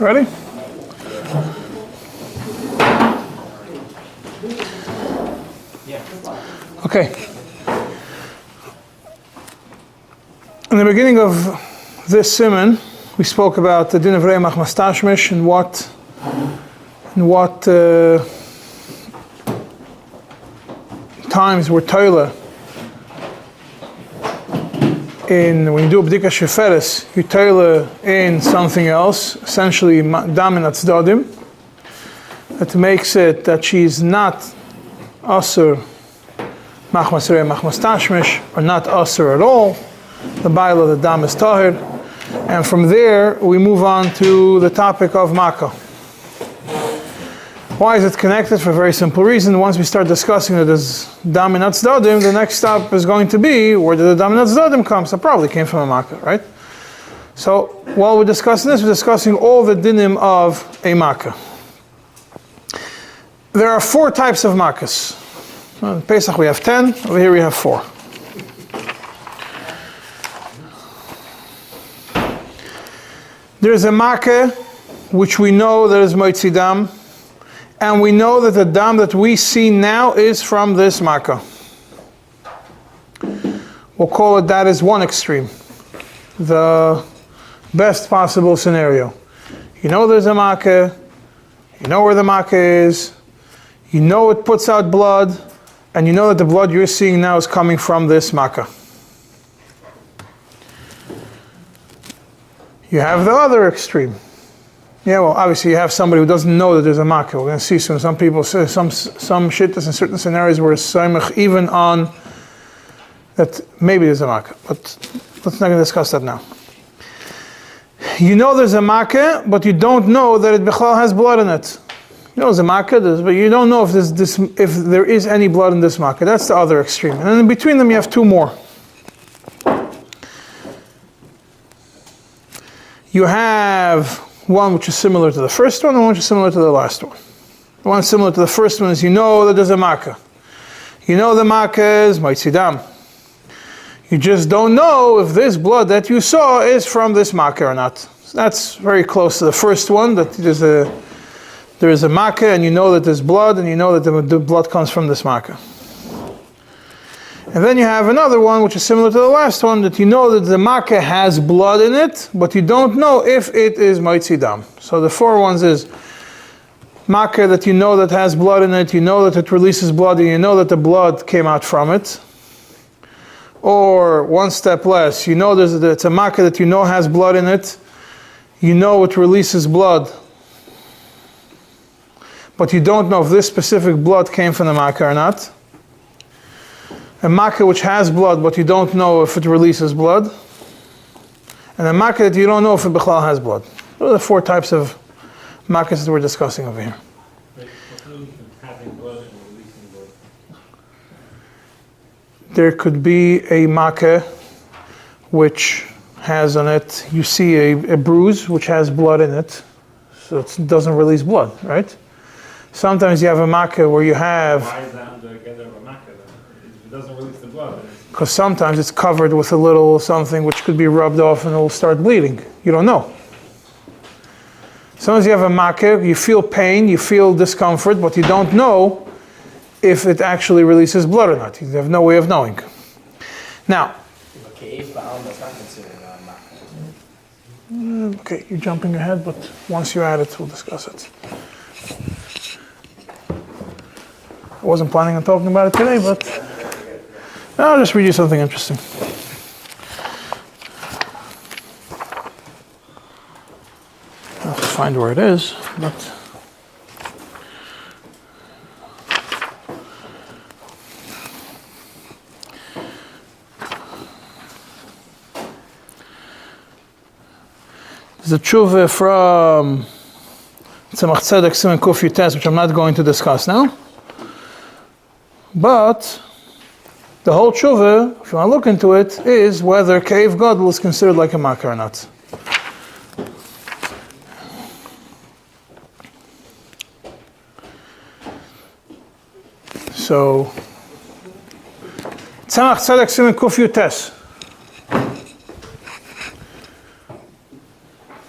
Ready? Okay. In the beginning of this siman, we spoke about the din of Rea Machmas Tashmish and what times we're toiler. When you do a B'dika Sheferes, you toiler in something else, essentially dam in atzdadim, that makes it that she's not asur Machmas Rea Machmas Tashmish, or not asur at all. The Baal of the dam is tahir. And from there, we move on to the topic of Makkah. Why is it connected? For a very simple reason. Once we start discussing it as dam in atzdadim, the next stop is going to be, where did the dam in atzdadim come? So it probably came from a Makkah, right? So while we're discussing this, we're discussing all the dinim of a Makkah. There are 4 types of Makkahs. In Pesach we have 10, over here we have 4. There's a Makkah which we know that is Moitzi Dam, and we know that the dam that we see now is from this Makkah. We'll call it that as one extreme, the best possible scenario. You know there's a Makkah, you know where the Makkah is, you know it puts out blood, and you know that the blood you're seeing now is coming from this Makkah. You have the other extreme. Yeah, well, obviously you have somebody who doesn't know that there's a Makkah. We're going to see soon. Some people say, some shittas in certain scenarios where it's saimach even on that maybe there's a Makkah. But let's not going to discuss that now. You know there's a Makkah, but you don't know that it bichlal has blood in it. You know there's a Makkah, but you don't know if there is any blood in this Makkah. That's the other extreme. And then in between them you have 2 more. You have one which is similar to the first one and one which is similar to the last one. The one similar to the first one is you know that there's a Makkah. You know the Makkah is Moitzi Dam. You just don't know if this blood that you saw is from this Makkah or not. So that's very close to the first one, that there is a Makkah and you know that there's blood and you know that the blood comes from this Makkah. And then you have another one which is similar to the last one, that you know that the Makkah has blood in it, but you don't know if it is Moitzi Dam. So the 4 ones is Makkah that you know that has blood in it, you know that it releases blood, and you know that the blood came out from it. Or one step less, you know it's a Makkah that you know has blood in it, you know it releases blood, but you don't know if this specific blood came from the Makkah or not. A Makkah which has blood, but you don't know if it releases blood. And a Makkah that you don't know if it bichlal has blood. Those are the 4 types of Makkahs that we're discussing over here. Having blood and releasing blood. There could be a Makkah which has on it, you see a bruise which has blood in it, so it doesn't release blood, right? Sometimes you have a Makkah where you have... Why is that together of a Makkah then? It doesn't release the blood. Because sometimes it's covered with a little something which could be rubbed off and it will start bleeding. You don't know. Sometimes you have a Makkah, you feel pain, you feel discomfort, but you don't know if it actually releases blood or not. You have no way of knowing. Now, okay, you're jumping ahead, but once you add it, we'll discuss it. I wasn't planning on talking about it today, but I'll just read you something interesting. I'll have to find where it is, but there's a tshuva from Tzemach Tzedek Siman Kuf Yutes, which I'm not going to discuss now. But the whole tshuva, if you want to look into it, is whether Keiv Gadol is considered like a Makkah or not. So, Tzemach Tzedek Siman Kuf Yutes.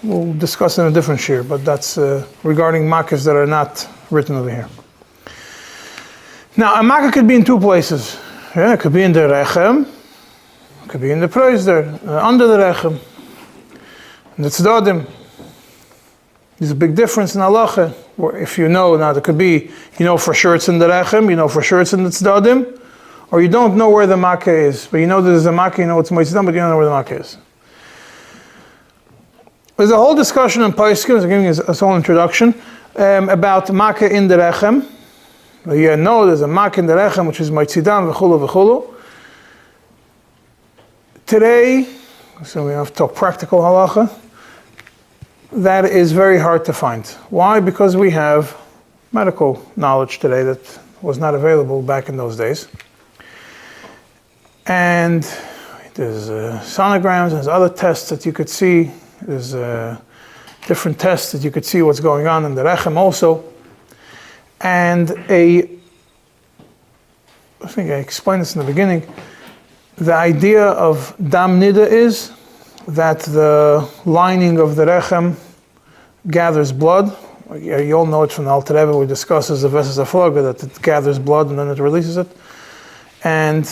we'll discuss in a different shiur, but that's regarding makas that are not written over here. Now, a makkah could be in two places. Yeah, it could be in the rechem, it could be in the proizder, under the rechem, in the tzdadim. There's a big difference in halacha. Where if you know, now there could be, you know for sure it's in the rechem, you know for sure it's in the tzdadim, or you don't know where the makkah is, but you know there's a makkah, you know it's moitzidam, but you don't know where the makkah is. There's a whole discussion in Paiskim, I'm giving you a small introduction, about makkah in the rechem. You know there's a makkah in the rechem, which is moitzidam, v'chulu, v'chulu. Today, so we have to talk practical halacha, that is very hard to find. Why? Because we have medical knowledge today that was not available back in those days. And there's sonograms, there's other tests that you could see, there's different tests that you could see what's going on in the rechem also. And I think I explained this in the beginning, the idea of dam nida is that the lining of the rechem gathers blood. You all know it from the Alter Rebbe, we discusses the Vesas Afloga, that it gathers blood and then it releases it. And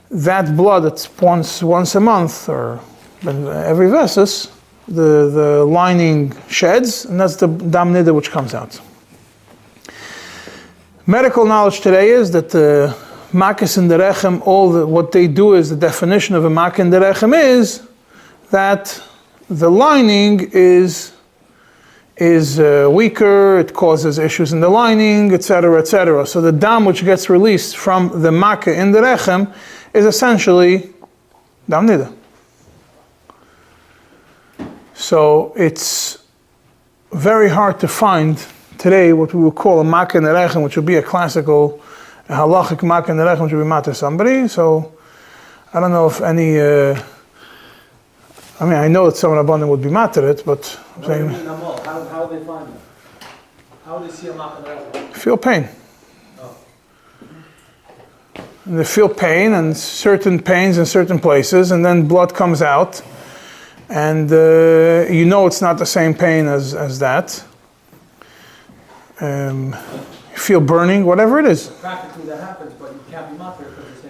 that blood, it's once a month, or every Vesas, the lining sheds, and that's the dam nida which comes out. Medical knowledge today is that the makas in the rechem, what they do is, the definition of a makkah in the rechem is that the lining is weaker, it causes issues in the lining, etc., etc. So the dam which gets released from the makkah in the rechem is essentially dam nida. So it's very hard to find today what we would call a makkah in the rechem, which would be a classical halachic makkah in the rechem, which would be matter somebody. So I don't know if any. I know that someone abundant would be matter it, but I'm saying. How do they find it? How do they see a makkah in the rechem? Feel pain. Oh. And they feel pain and certain pains in certain places, and then blood comes out, and you know it's not the same pain as that. You feel burning, whatever it is. Practically that happens, but you can't be matter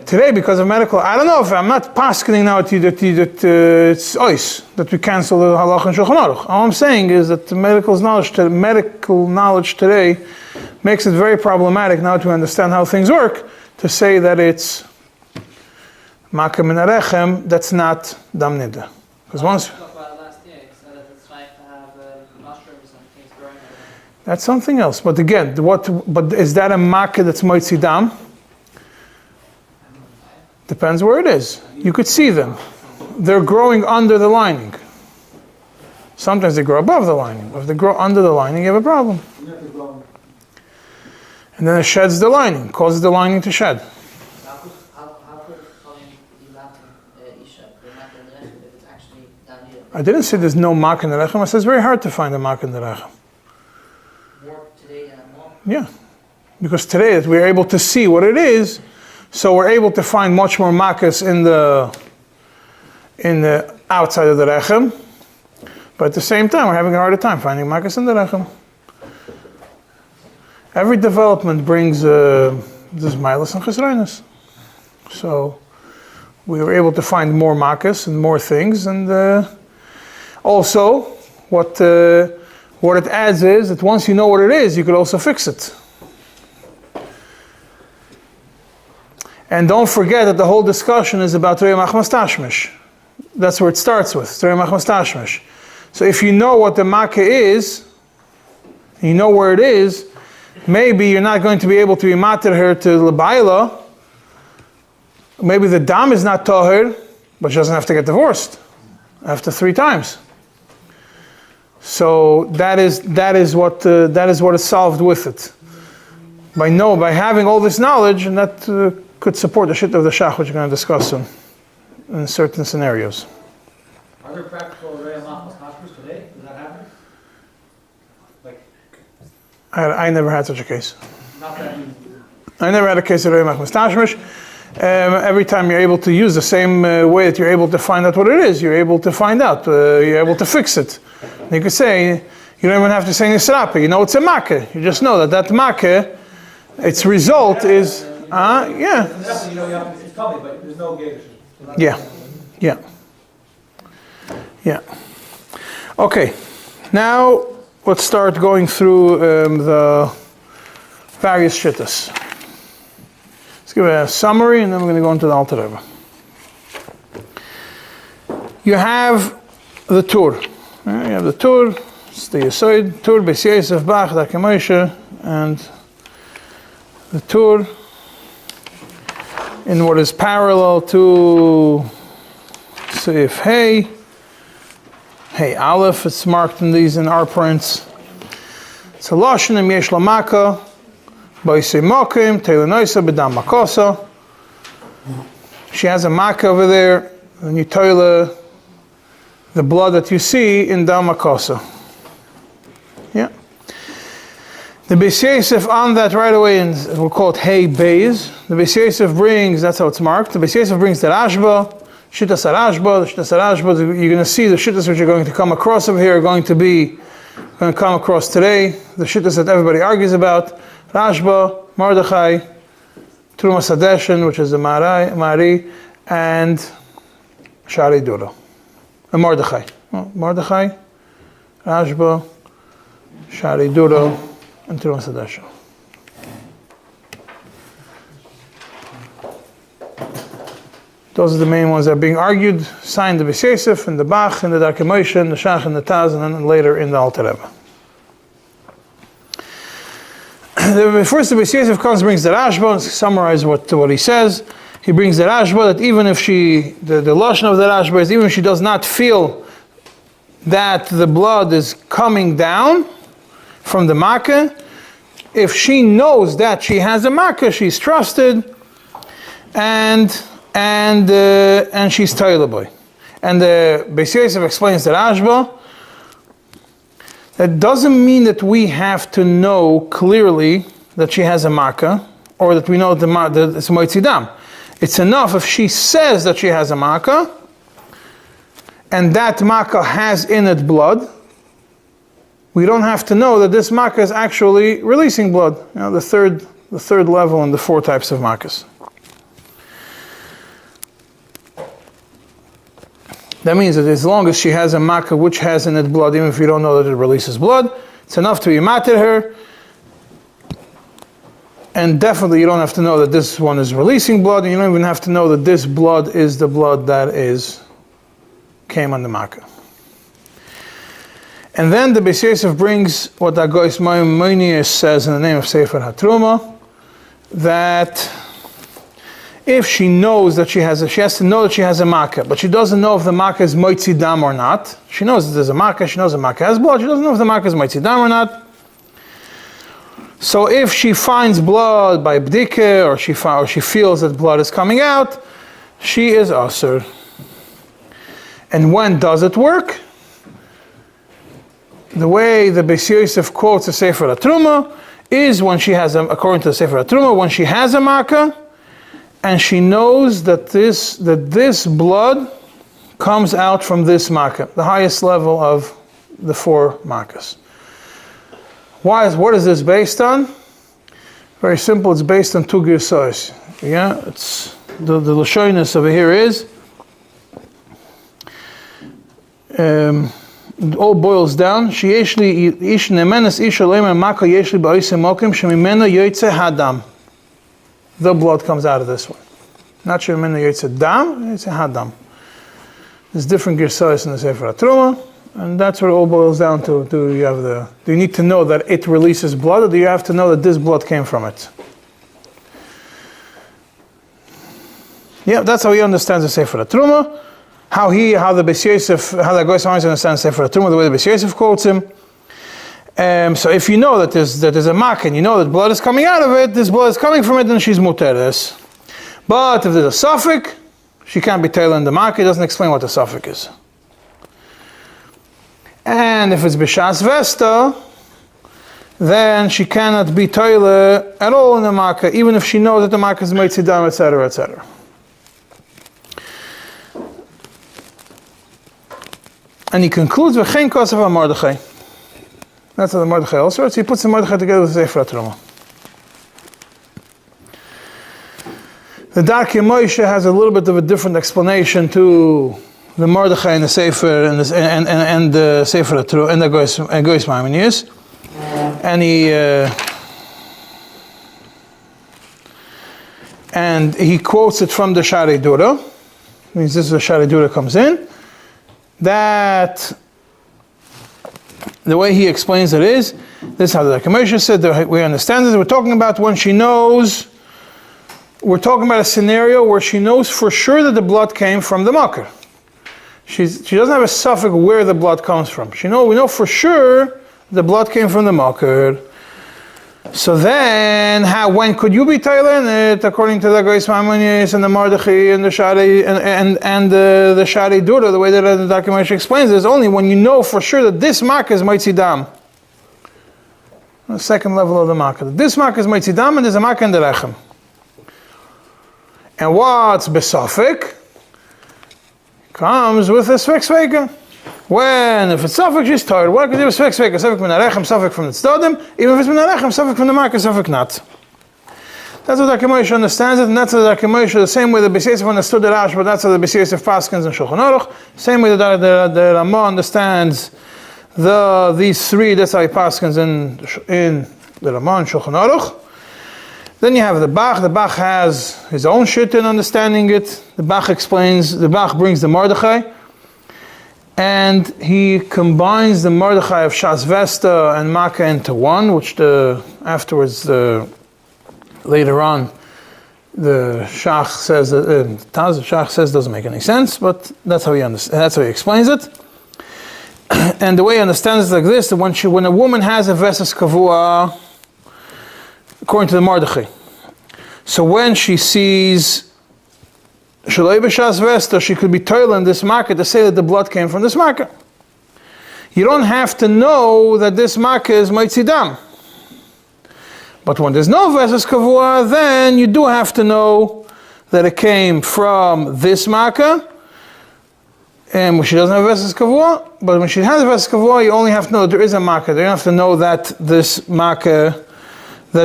today because of medical. I don't know if I'm not paskening now that it's ois that we cancel the halach and shulchan aruch. All I'm saying is that the medical knowledge today makes it very problematic now to understand how things work. To say that it's makkah min harechem, that's not dam nida. Because once. That's something else. But again, but is that a makkah that's moitzidam? Depends where it is. You could see them. They're growing under the lining. Sometimes they grow above the lining. If they grow under the lining, you have a problem. And then it sheds the lining, causes the lining to shed. I didn't say there's no makkah in the rechem. I said it's very hard to find a makkah in the rechem. Yeah, because today that we're able to see what it is, so we're able to find much more makas in the outside of the rechem, but at the same time we're having a harder time finding makas in the rechem. Every development brings this milas and chesroinus. So we were able to find more makas and more things, and also what it adds is that once you know what it is, you could also fix it. And don't forget that the whole discussion is about רואה מחמת tashmish. That's where it starts with, רואה מחמת tashmish. So if you know what the makkah is, you know where it is, maybe you're not going to be able to be matir her to l'bayla. Maybe the dam is not tahir, but she doesn't have to get divorced after 3 times. So that is what is solved with it. By having all this knowledge, and that could support the shit of the shach, which we're going to discuss soon, in certain scenarios. Are there practical רואה מחמת tashmish today? Does that happen? I never had such a case. Not that easy. I never had a case of רואה מחמת tashmish. every time you're able to use the same way that you're able to find out what it is, you're able to find out, you're able to fix it. And you could say, you don't even have to say nisrapa, you know it's a makkah. You just know that makkah, its result is, yeah. It's coming, but there's no gate. Yeah. Okay, now let's start going through the various shittas. Let's give a summary and then we're going to go into the Alter Rebbe. You have the Tur. You have the Tur, it's the Yesod, Tur, Beis Yosef, Bach, Darkei Moshe, and the Tur in what is parallel to Seif Hey Aleph, it's marked in our prints. It's a Lashon Yesh Lamaka, Ba'isei Mokim, Teilenoisa, B'dam Makosa. She has a makkah over there, and you toile the blood that you see in Dam Makosa. Yeah. The Beis Yosef on that right away, and we'll call it Hey Beis. The Beis Yosef brings, that's how it's marked, the Beis Yosef brings the Rashba, Shittas HaRashba, the Shittas HaRashba, you're going to see the Shittas which are going to come across over here are going to come across today. The Shittas that everybody argues about, Rashba, Mordechai, Trumas Hadeshin, which is the Mari, and Shari Dura. And Mordechai. Mordechai, Rashba, Shari Dura, and Trumas Hadeshin. Those are the main ones that are being argued, signed the Beis Yosef, and the Bach, and the Darkei Moshe, and the Shach, and the Taz, and then later in the Alter Rebbe. First, the Beis Yosef comes, brings the Rashba, and summarize what he says. He brings the Rashba, that even if the Lashon of the Rashba is, even if she does not feel that the blood is coming down from the makkah, if she knows that she has a makkah, she's trusted, and she's toilable. And the Beis Yosef explains the Rashba, that doesn't mean that we have to know clearly that she has a makkah, or that we know that it's moitzi dam. It's enough if she says that she has a makkah, and that makkah has in it blood. We don't have to know that this makkah is actually releasing blood. You know, the third level in the 4 types of makkahs. That means that as long as she has a makkah which has in it blood, even if you don't know that it releases blood, it's enough to be matir her. And definitely you don't have to know that this one is releasing blood, and you don't even have to know that this blood is the blood that came on the makkah. And then the Beis Yosef brings what the Agois Maimonides says in the name of Sefer HaTruma, that if she knows that she has to know that she has a makkah, but she doesn't know if the makkah is moitzi dam or not. She knows that there's a makkah, she knows the makkah has blood, she doesn't know if the makkah is moitzi dam or not. So if she finds blood by bdike, or she feels that blood is coming out, she is asur. And when does it work? The way the Beis Yosef quotes the Sefer HaTruma is when she has, according to the Sefer HaTruma, when she has a makkah, and she knows that this blood comes out from this makkah, the highest level of the 4 makkahs. What is this based on? Very simple. It's based on 2 girsos. Yeah, it's the lashonis over here is. It all boils down. The blood comes out of this one. Not shemena yotze dam, it's a hadam. There's different girsos in the Sefer HaTruma, and that's what it all boils down to. Do you need to know that it releases blood, or do you have to know that this blood came from it? Yeah, that's how he understands the Sefer HaTruma. How the Beis Yosef, how the Agois Maimonides understands Sefer HaTruma, the way the Beis Yosef quotes him. So if you know that there's a makkah, and you know that blood is coming out of it, this blood is coming from it, then she's muteres. But if there's a suffix, she can't be tailing the makkah. It doesn't explain what the suffix is. And if it's b'shas vesta, then she cannot be toile at all in the makkah, even if she knows that the makkah is meitzidam, etc., etc. And he concludes with Chen Kosav HaMordechai. That's how the Mordechai also writes. He puts the Mordechai together with the Sefer HaTruma. The Darkei Moshe has a little bit of a different explanation to the Mordechai and the Sefer and the Sefer HaTruma and the Goyis Maimonides. And he quotes it from the Shari Dura. Means this is where Shari Dura comes in. That the way he explains it is, this is how the Darkei Moshe said, that we understand this, we're talking about when she knows, we're talking about a scenario where she knows for sure that the blood came from the makar. She doesn't have a suffix where the blood comes from. We know for sure the blood came from the makar. So then, when could you be tailing it? According to the Goyis Maimonides and the Mordechai and the Shari and the Shari Dura, the way that the Darkei Moshe explains it is only when you know for sure that this makar is meitzidam. The second level of the makar. This makar is meitzidam and there's a makar in the rechem. And what's besafik? Comes with a svek sveka. When, if it's suffix, she's tired. What could you do with suffix? Suffix min harechem, suffix from the tzedadim. Even if it's min harechem, suffix from the marker, suffix not. That's what Darkei Moshe understands it, and that's what Darkei Moshe, the same way the Beis Yosef understood the Rosh, but that's how the Beis Yosef paskins in Shulchan Aruch. Same way the Ramah understands these three. That's how he paskins in the Ramah and Shulchan Aruch. Then you have the Bach. The Bach has his own shit in understanding it. The Bach explains. The Bach brings the Mordechai. And he combines the Mordechai of Shas Vesta and Makkah into one, which afterwards, later on, the Shach says Shach says doesn't make any sense, but that's how he explains it. And the way he understands it like this: that when a woman has a Vesas Kavua, according to the Mordechai, so when she sees Shalei b'shas Vesta, she could be toiling this makkah to say that the blood came from this makkah. You don't have to know that this makkah is meitzidam. But when there's no Vesas Kavua, then you do have to know that it came from this makkah. And when she doesn't have Vesas Kavua, but when she has Vesas Kavua, you only have to know that there is a makkah. You don't have to know that this makkah is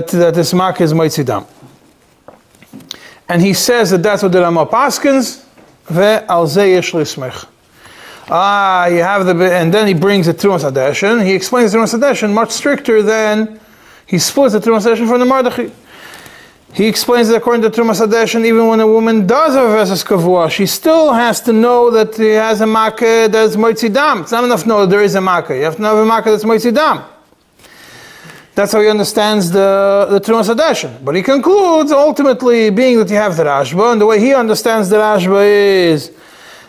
meitzidam. And he says that that's what the Ramah paskins, ve'al zeh yesh lismech. You have and then he brings the Trumas Hadeshen. He explains the Trumas Hadeshen much stricter than he splits the Trumas Hadeshen from the Mordechai. He explains that according to Trumas Hadeshen, even when a woman does have a Vesas Kavua, she still has to know that he has a makkah that's meitzidam. It's not enough to know that there is a makkah. You have to know a makkah that's meitzidam. That's how he understands the Trumas Hadeshen. But he concludes, ultimately, being that you have the Rashba, and the way he understands the Rashba is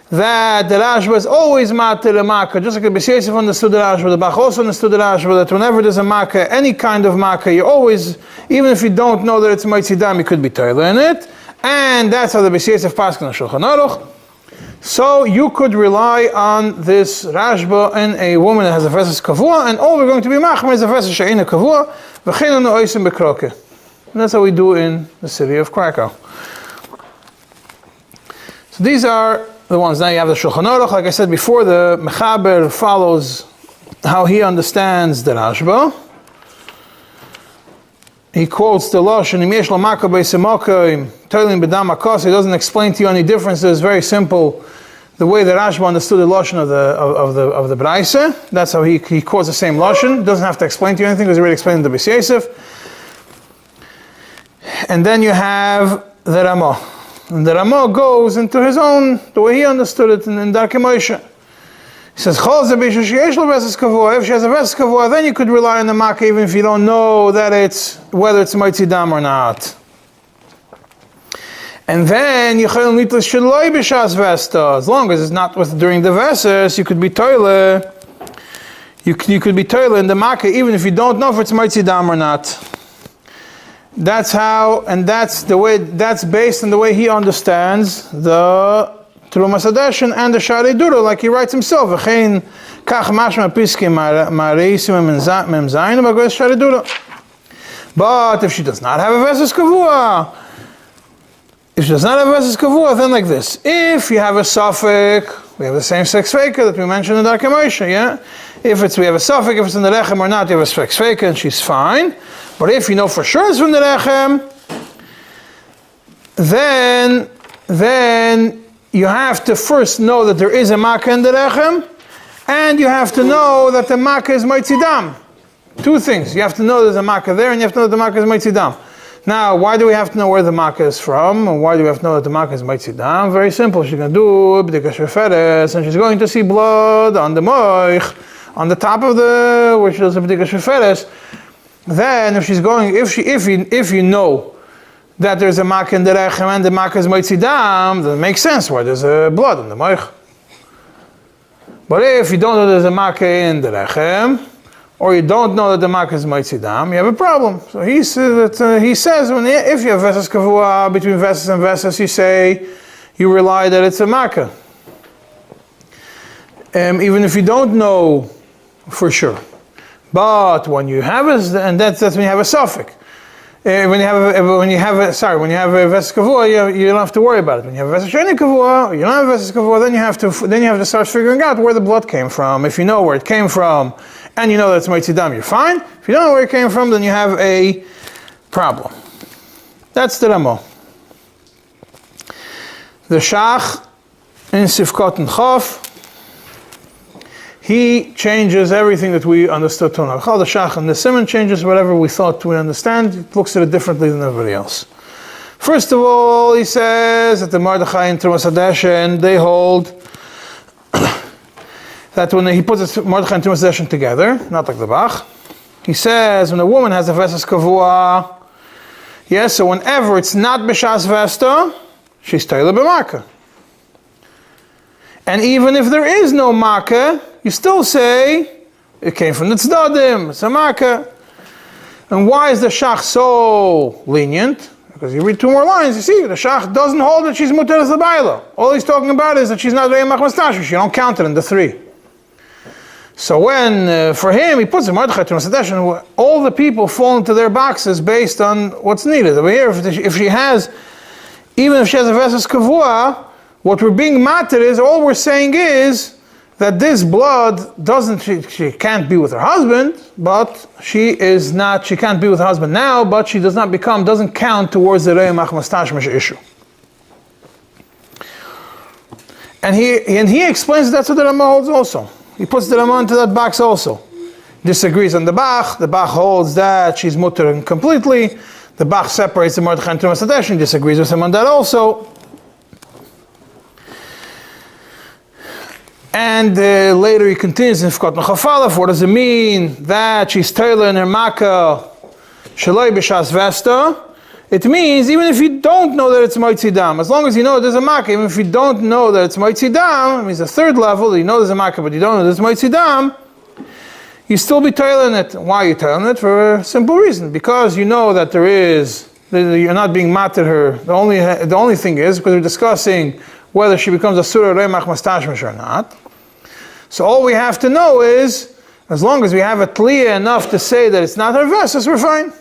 that the Rashba is always matir a makkah, just like the Beis Yosef understood the Rashba, the Bach also understood the Rashba, that whenever there's a makkah, any kind of makkah, you always, even if you don't know that it's meitzidam, you could be toiler in it. And that's how the Beis Yosef paskin on Shulchan Aruch. So you could rely on this Rashba in a woman that has a Vesas Kavua, and all we're going to be machmer is a Vesas She'ina Kavua, v'chilanu oisim bekroke. And that's how we do in the city of Krakow. So these are the ones. Now you have the Shulchan Aruch. Like I said before, the Mechaber follows how he understands the Rashba. He quotes the Lashon, Im yesh lo makkah beis hamokim, toilin b'dam hakos. He doesn't explain to you any differences. Very simple. The way the Rashba understood the Lashon of the Braise. That's how he quotes the same Lashon. Doesn't have to explain to you anything because he already explained the Beis Yosef. And then you have the Ramah. And the Ramah goes into his own, the way he understood it in Darkei Moshe. He says, if she has a Vesas Kavua, then you could rely on the makkah even if you don't know that whether it's meitzidam or not. And then as long as it's not during the Vesas, you could be toiler. You could be toiler in the makkah even if you don't know if it's meitzidam or not. That's how, and that's the way. That's based on the way he understands the Terumas Hadeshen and the Shari Dura, like he writes himself. V'chein kach mashma piskim ma'reisim memzayin b'goyes Shari Dura. But if she does not have a Veses Kavua, then like this. If you have a suffix, we have the same sex faker that we mentioned in Darkei Moshe, yeah? If we have a suffix, if it's in the Lechem or not, you have a sex faker and she's fine. But if you know for sure it's from the Lechem, then you have to first know that there is a Makkah in the Lechem, and you have to know that the Makkah is Moitzidam. Two things. You have to know there's a Makkah there, and you have to know that the Makkah is Moitzidam. Now, why do we have to know where the Makkah is from, and why do we have to know that the Makkah is Moitzidam? Very simple. She's going to do B'dikah Shuchat, and she's going to see blood on the moich, on the top of the, where she does a B'dikah Shuchat. Then, if you know that there's a Makkah in the Rechem and the Makkah is Moitzidam, then it makes sense why there's blood on the moich. But if you don't know there's a Makkah in the Rechem, or you don't know that the Makkah is Moitzidam, you have a problem. So he says if you have Veses Kavua between Veses and Veses, you rely that it's a Makkah. Even if you don't know for sure. But when you have and that's when you have a suffix. When you have a Veses Kavua, you don't have to worry about it. When you have a Veses Sheni Kavua, or you don't have a Veses Kavua, then you have to start figuring out where the blood came from. If you know where it came from, and you know that it's Moitzidam, you're fine. If you don't know where it came from, then you have a problem. That's the Ramo. The Shach in Sifkot and Chof, he changes everything that we understood. The Shach and the Simon changes whatever we thought we understand. He looks at it differently than everybody else. First of all, he says that the Mordechai and Terumas Hadeshen, they hold that when he puts Mordechai and Terumas Hadeshen together, not like the Bach, he says when a woman has a Veses Kavua, yes, so whenever it's not B'shas Vesta, she's Teila B'Makkah. And even if there is no Makkah, you still say it came from the Tzdadim, it's a Makkah. And why is the Shach so lenient? Because you read two more lines, you see, the Shach doesn't hold that she's Muteres L'Baila. All he's talking about is that she's not Re'eh Machmas Tashmish. You don't count it in the three. So when, for him, he puts a Mordechai Terumas Hadeshen, all the people fall into their boxes based on what's needed. Over here, if she has, even if she has a Veses Kavua, what we're being matter is, all we're saying is that this blood she can't be with her husband, but she can't be with her husband now, but she doesn't count towards the Re'eh Machmas Tashmish issue. And he explains that's what the Rama holds also. He puts the Rama into that box also. Disagrees on the Bach. The Bach holds that she's mutter completely. The Bach separates the Mordechai and Terumas Hadeshen, disagrees with him on that also. And later he continues in Fkot Nechafalef. What does it mean that she's Teila in her Makkah Shaloi B'Shas Vesta? It means even if you don't know that it's Moitzidam, as long as you know there's a Makkah, even if you don't know that it's Moitzidam, it means the third level, you know there's a Makkah, but you don't know there's Moitzidam, you still be tailing it. Why are you tailing it? For a simple reason. Because you know that you're not being mad at her. The only thing is, because we're discussing whether she becomes a Surah Re'eh Machmas Tashmish or not. So all we have to know is, as long as we have a Tliyah enough to say that it's not her Veses, we're fine.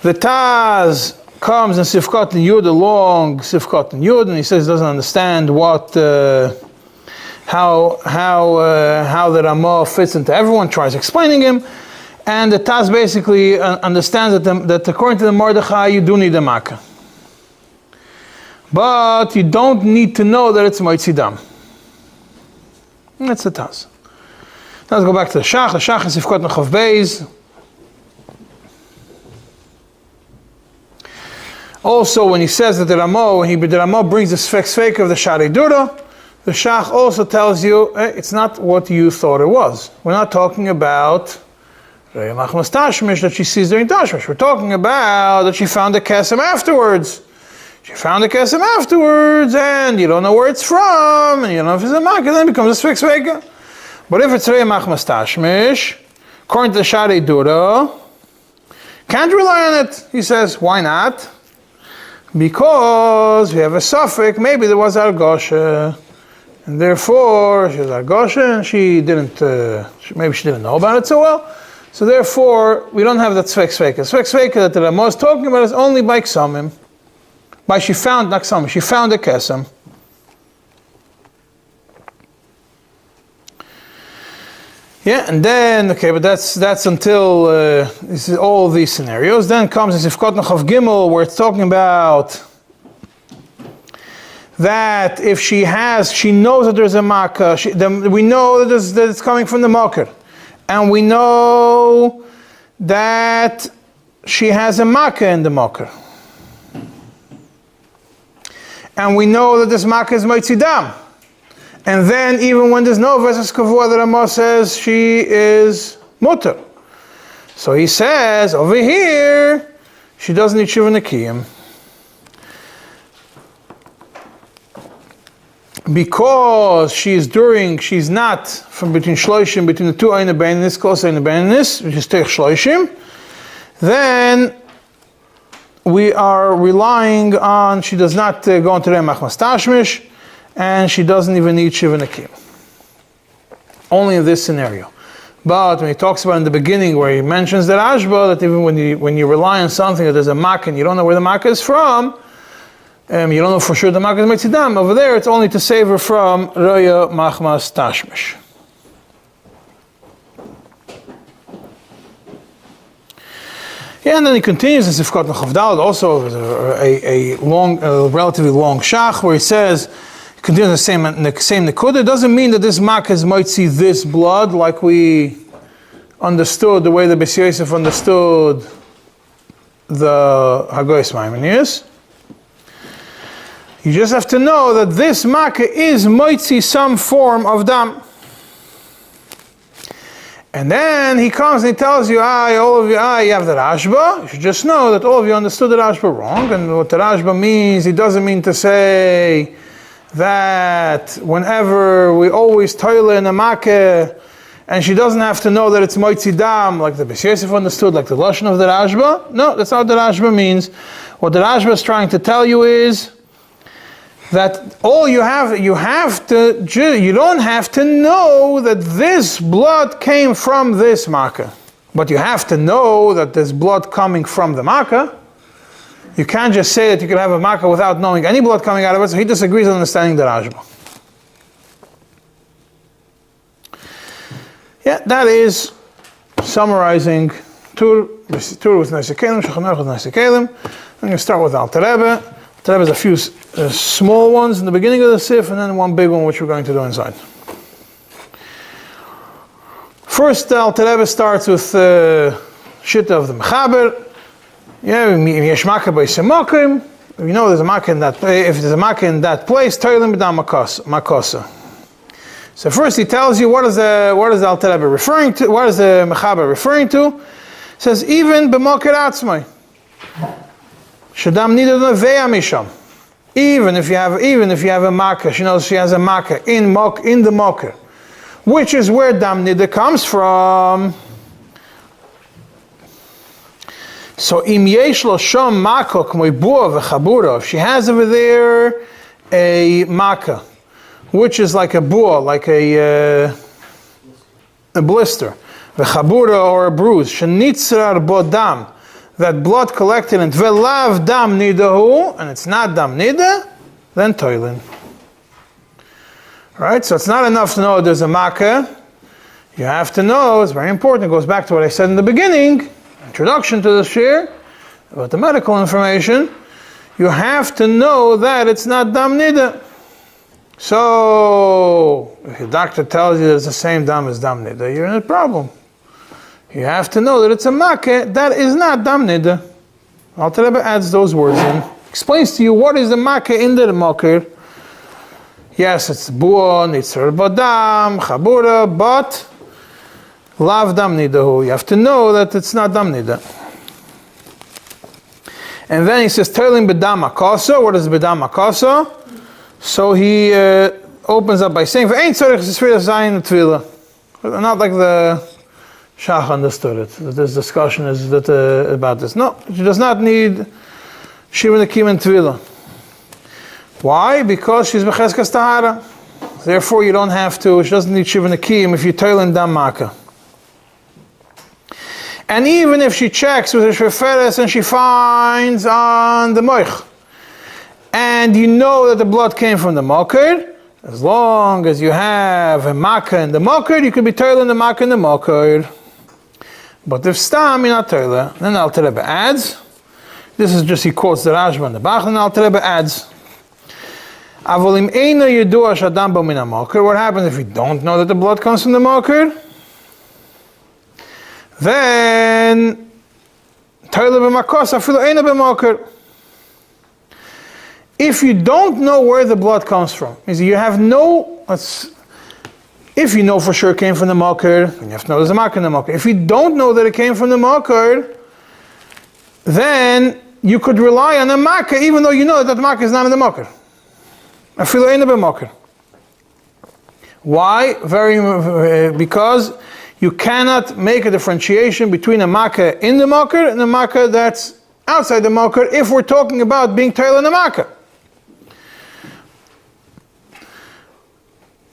The Taz comes in Sifkot and Yud, along Sifkot and Yud, and he says he doesn't understand how the Ramah fits into everyone, tries explaining him, and the Taz basically understands that according to the Mordechai, you do need a Makkah. But you don't need to know that it's Moitzidam. That's the Taz. Now let's go back to the Shach. The Shach is Sifkot and Chav Beis. Also, when he says that the Ramah brings the Sfek of the Shari Dura, the Shach also tells you, it's not what you thought it was. We're not talking about Re'eh Machmas Tashmish that she sees during Tashmish. We're talking about that she found a Kesem afterwards. She found a Kesem afterwards, and you don't know where it's from, and you don't know if it's a Makkah, then it becomes a Sfek. But if it's Re'eh Machmas Tashmish, According to the Shari Dura, can't rely on it. He says, why not? Because we have a suffix, maybe there was Argosha, and therefore she was Argosha, and she didn't, maybe she didn't know about it so well. So therefore, we don't have that Svek Sveka. Svek Sveka that the Rama is talking about is only by Ksamim. By she found, not Ksamim, she found a Kesem. Yeah, and then, okay, but that's until, this is all these scenarios. Then comes the Sifkot Nachav Gimel, where it's talking about that if she knows that there's a Makkah, we know that it's coming from the Makar. And we know that she has a Makkah in the Makar. And we know that this Makkah is Moitzidam. And then even when there's no Vesas Kavua, the Ramah says she is Mutter. So he says, over here, she doesn't need Shiva Nekiyim. Because she's not from between Shloishim, between the two Ein Beinis, close Ein Beinis, which is Teich Shloishim, then we are relying on, she does not go into the Machmas Tashmish, and she doesn't even need Shiva Nekim. Only in this scenario. But when he talks about in the beginning where he mentions the Rashba, that even when you rely on something that there's a Makkah and you don't know where the Makkah is from, you don't know for sure the Makkah is Metzidam, over there it's only to save her from Roya Machmas Tashmish. Yeah, and then he continues in Sifkot Nachavdal, also a relatively long shach, where he says, continues the same Nekuda. It doesn't mean that this Makkah might see this blood, like we understood, the way the Beis Yosef understood the Hagoyis Maimonides. You just have to know that this Makkah is Moitzi some form of Dam. And then he comes and he tells you, all of you, you have the Rashba. You should just know that all of you understood the Rashba wrong. And what the Rashba means, he doesn't mean to say that whenever we always toile in a Makkah, and she doesn't have to know that it's Moitzi Dam, like the Beis Yosef understood, like the Lashon of the Rashba. No, that's not what the Rashba means. What the Rashba is trying to tell you is that you don't have to know that this blood came from this Makkah. But you have to know that there's blood coming from the Makkah. You can't just say that you can have a Makkah without knowing any blood coming out of it, so he disagrees on understanding the Rashba. Yeah, that is summarizing Tur with Nasi Kelim, Shachanach with Nasi Kelim. I'm going to start with Alter Rebbe. There is a few small ones in the beginning of the Sif, and then one big one which we're going to do inside. First, Alter Rebbe starts with Shitta of the Mechaber. Yeah, Yesh Makkah Beis Makim. We know there's a Makkah in that place. If there's a Makkah in that place, Toilim B'dam Makosa. So first he tells you what is the Alter Rebbe referring to? What is the Mechaber referring to? It says even b'Makir Atzmai. Shadam nidar ve'ya misham. Even if you have a makkah, she knows she has a makkah in the makkah, which is where dam nidar comes from. So im yesh lo sham makkah k'moi bua v'chabura. If she has over there a makkah, which is like a bua, like a blister, v'chabura or a bruise, shenitzrar bo dam, that blood collected in velav dam nidahu, and it's not dam nida, then toilin. Right? So it's not enough to know there's a makkah. You have to know, it's very important, it goes back to what I said in the beginning, introduction to the shir, about the medical information. You have to know that it's not dam nida. So, if your doctor tells you it's the same dam as dam nida, you're in a problem. You have to know that it's a makkah that is not dam nida. Alter Rebbe adds those words in, explains to you what is the makkah in the makkah. Yes, it's bua, nitzar badam, chabura, but lav dam nidahu. You have to know that it's not dam nida. And then he says, Toilim b'dam akasa. What is b'dam akasa? So he opens up by saying, "V'ein tzorich zisfira zayin tefillah." Not like the Shach understood it. That this discussion is about this. No, she does not need Shiur Nekim and Tvila. Why? Because she's Becheskas Tahara. Therefore, you don't have to. She doesn't need Shiur Nekim if you toil in Dam Maka. And even if she checks with her Shpuferet and she finds on the Moich, and you know that the blood came from the Mokir, as long as you have a Makkah in the Mokir, you could be toiling in the Makkah in the Mokir. But if Stam, you're not toiling, then Alter Rebbe adds, this is just, he quotes the Rashba and the Bach, and Alter Rebbe adds, Avolim Eina Yedua Shadam Bo Min HaMokir. What happens if you don't know that the blood comes from the Mokir? Then Toile b'makos afilu eina b'mokir. If you don't know where the blood comes from, means you have no. If you know for sure it came from the mokir, then you have to know there's a makir in the mokir. If you don't know that it came from the mokir, then you could rely on a makir, even though you know that the makir is not in the mokir. Afilu eina b'mokir. Why? Because you cannot make a differentiation between a makkah in the makkah and a makkah that's outside the makkah if we're talking about being toil in the makkah.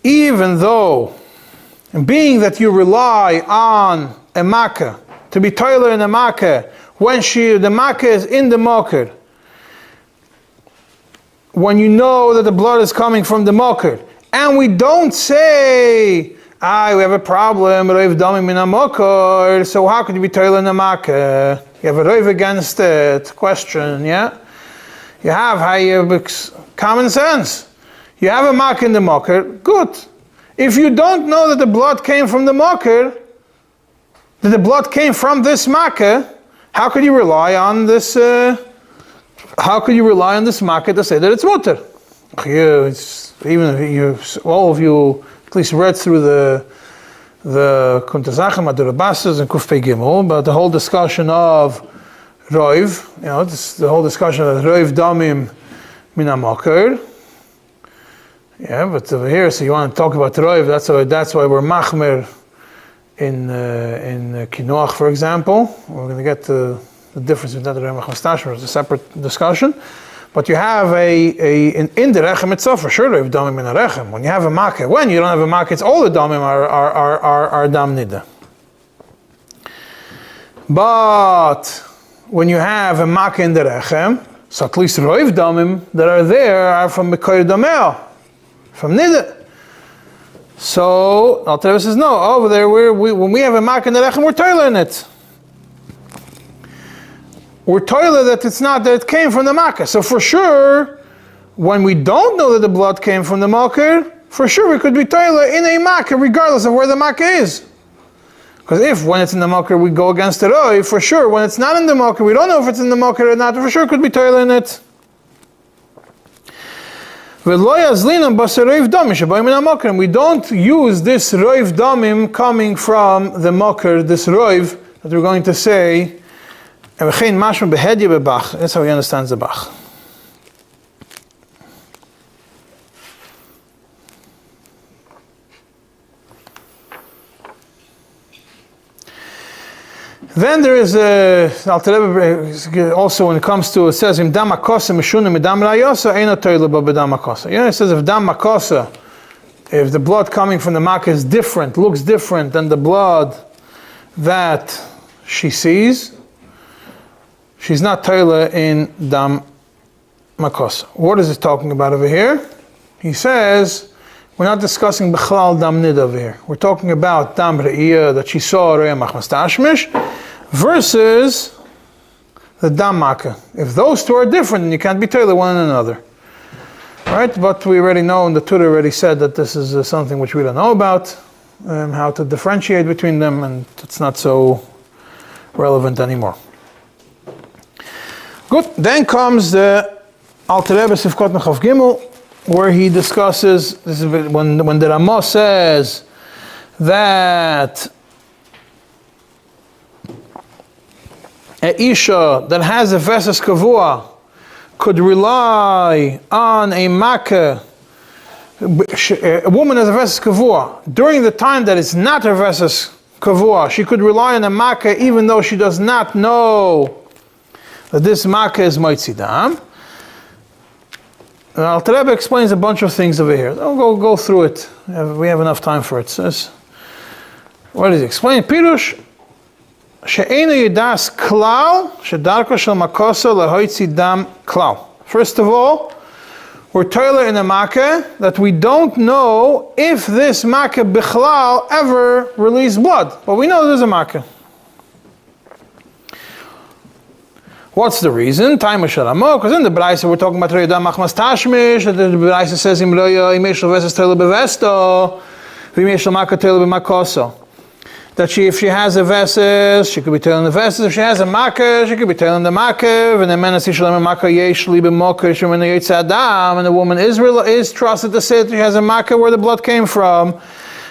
Even though, being that you rely on a makkah to be toil in a makkah when the makkah is in the makkah, when you know that the blood is coming from the makkah, and we don't say, we have a problem, so how could you be toiling in the makkah? You have a roiv against it. Question, yeah? You have common sense. You have a makkah in the makkah, good. If you don't know that the blood came from the makkah, that the blood came from this makkah, how could you rely on this? How could you rely on this makkah to say that it's mutter? Even if all of you at least read through the Kuntazachem Adurabasas and Kuf Pei Gimel, but the whole discussion of Roiv, the whole discussion of Roiv Damim Min HaMokir. Yeah, but over here, so you want to talk about Roiv, that's why we're Machmer in Kinuach, for example. We're going to get the difference between that and Remach Mustashim, it's a separate discussion. But you have in the rechem itself, for sure, if damim in a rechem. When you have a makkah, when you don't have a makkah, it's all the damim are dam nida. But when you have a makkah in the rechem, so at least roiv damim that are there are from mekoyer damel, from nida. So Alter Rebbe says no. Over there, when we have a makkah in the rechem, we're toiling it. We're toilet that it's not that it came from the makkah. So for sure, when we don't know that the blood came from the makkah, for sure we could be toilet in a makkah regardless of where the makkah is. Because if when it's in the makkah we go against the roi, for sure when it's not in the makkah, we don't know if it's in the makkah or not, for sure could be toilet in it. And we don't use this roiv damim coming from the makkah, this roiv that we're going to say. That's how he understands the Bach. Then there is also when it comes to, it says, it says if dam makosa, if the blood coming from the makkah is different, looks different than the blood that she sees, she's not toilet in dam makosa. What is it talking about over here? He says, we're not discussing b'chlal dam nid over here. We're talking about dam re'iyah, that she saw re'iyah machmas tashmish, versus the dam makkah. If those two are different, then you can't be toilet one and another. Right? But we already know, and the Torah already said that this is something which we don't know about, how to differentiate between them, and it's not so relevant anymore. Good. Then comes the Alter Rebbe Sifkot Mechav Gimel, where he discusses, this is when the Ramah says that a Isha that has a Veses Kavua could rely on a Makkah, a woman has a Veses Kavua, during the time that it's not her Veses kavua. She could rely on a makkah even though she does not know that this makkah is moitzi dam. And Alter Rebbe explains a bunch of things over here. I'll go through it. We have enough time for it. Says, what does he explain? Pirush she'einu yidas klal shedarko shel makosa lehoitzi dam klal. First of all, we're toiler in a makkah that we don't know if this makkah bichlal ever released blood. But we know there's a makkah. What's the reason? Time Shalamo, because in the Braisa we're talking about Reyda Machmas Tashmish. The Braisa says Im Roya Imeshel Vesas Toiler Bevesto, Vimeshel Makkah Toiler B'Makoso. That if she has a Vesas, she could be tailing the Vesas. If she has a Makkah, she could be tailing the Makkah. And the Menasi Shalom Makkah Yeshli B'Mokkah Shemin Yetz Adam. And the woman is trusted to say that she has a Makkah where the blood came from.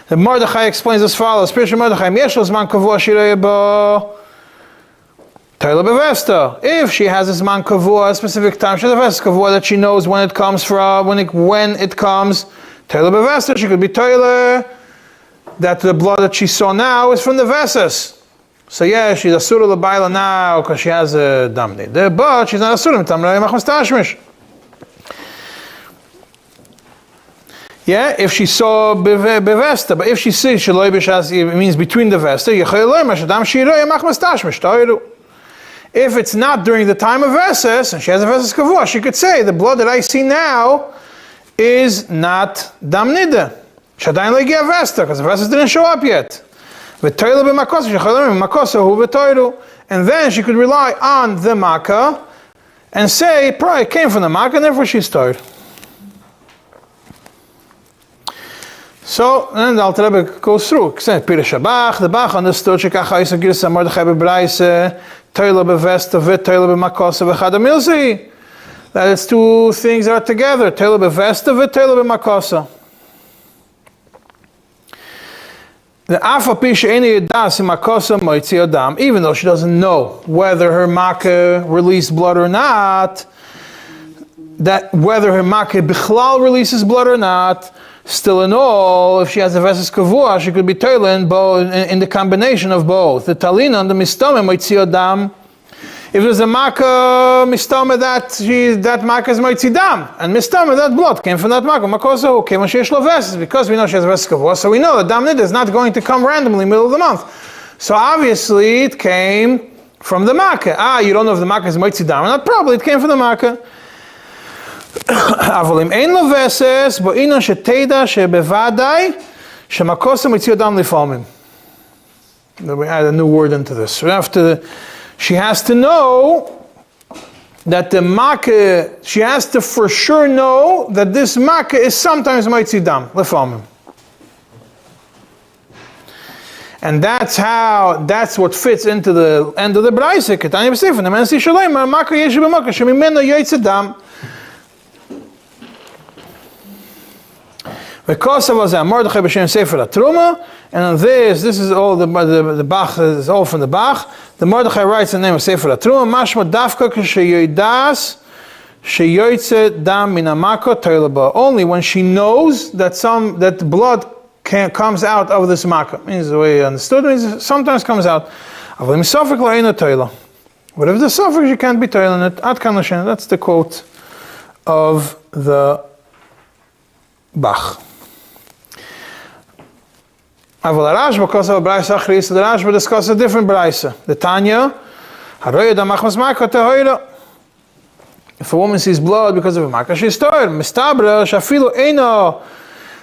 The Mordechai explains as follows: Spiritual Mordechai Yeshel Zman Kavua Shirei Bo. If she has a zman kavua, a specific time, she has a vesas kavua that she knows when it comes from, when it comes, Taylor bevesta, she could be Taylor that the blood that she saw now is from the vesas. So yeah, she's a surah l'bayla now because she has a damni. But she's not a surah l'tamrei machmas tashmish. Yeah, if she saw bevesta, but if she sees shaloi b'shas, it means between the vesta, yechol loy mashadam shiroi machmas tashmish toiru. If it's not during the time of Vesas, and she has a Vesas Kavua, she could say, the blood that I see now is not Dam Nida. Shadayin Legia Vesta, because the Vesas didn't show up yet. And then she could rely on the Makkah and say, probably it came from the Makkah, and therefore she's tired. So, and the Alter Rebbe goes through. Pirish Abach, the Bach understood, Shekach Isa Girsa Mordechai Bebraise, Toiler bevesta v'toiler b'makosa v'chad milzi. That it's two things that are together. Toiler bevesta v'toiler b'makosa. The afa pisha eni yadas makosa moitzi adam. Even though she doesn't know whether her makkah released blood or not, that whether her makkah bichlal releases blood or not, still in all, if she has a vesas kavua, she could be toiler in the combination of both. The talina and the mistame moitzi adam. If there's a makkah mistame that makkah is moitzi dam, and mistame that blood came from that makkah. Makosa came when she has vesas, because we know she has vesas kavua, so we know that dam nida is not going to come randomly middle of the month. So obviously it came from the makkah. You don't know if the makkah is moitzi dam or not. Probably it came from the makkah. אבל אם אין לו וסס, בו אינו שתדע שבוודאי שמקוסה מציע דם לפעמים. We add a new word into this. She has to know that the makkah, she has to for sure know that this makkah is sometimes mitzi dam lefamim. And that's what fits into the end of the Braisa. Ketani b'seif, and the man says Sholom, makkah yesh b'makkah shemimeno yotze dam. Because of was Mordechai b'shem Sefer HaTruma, and on this is all the Bach is all from the Bach. The Mordechai writes the name of Sefer HaTruma. Mashma dafka ksheyoidas sheyoytze dam min hamako toilaba. Only when she knows that blood comes out of this makkah. Means the way I understood means sometimes comes out. But if the suffix you can't be toiling it. Ad kan l'shen. That's the quote of the Bach. Aval Rashba, because of a Braisa Achris, the Rashba discusses a different Braisa. The Tanya, Haroya da machmas makkah tehoira. If a woman sees blood because of a makkah, she's toir. Mistabra shafilu eino.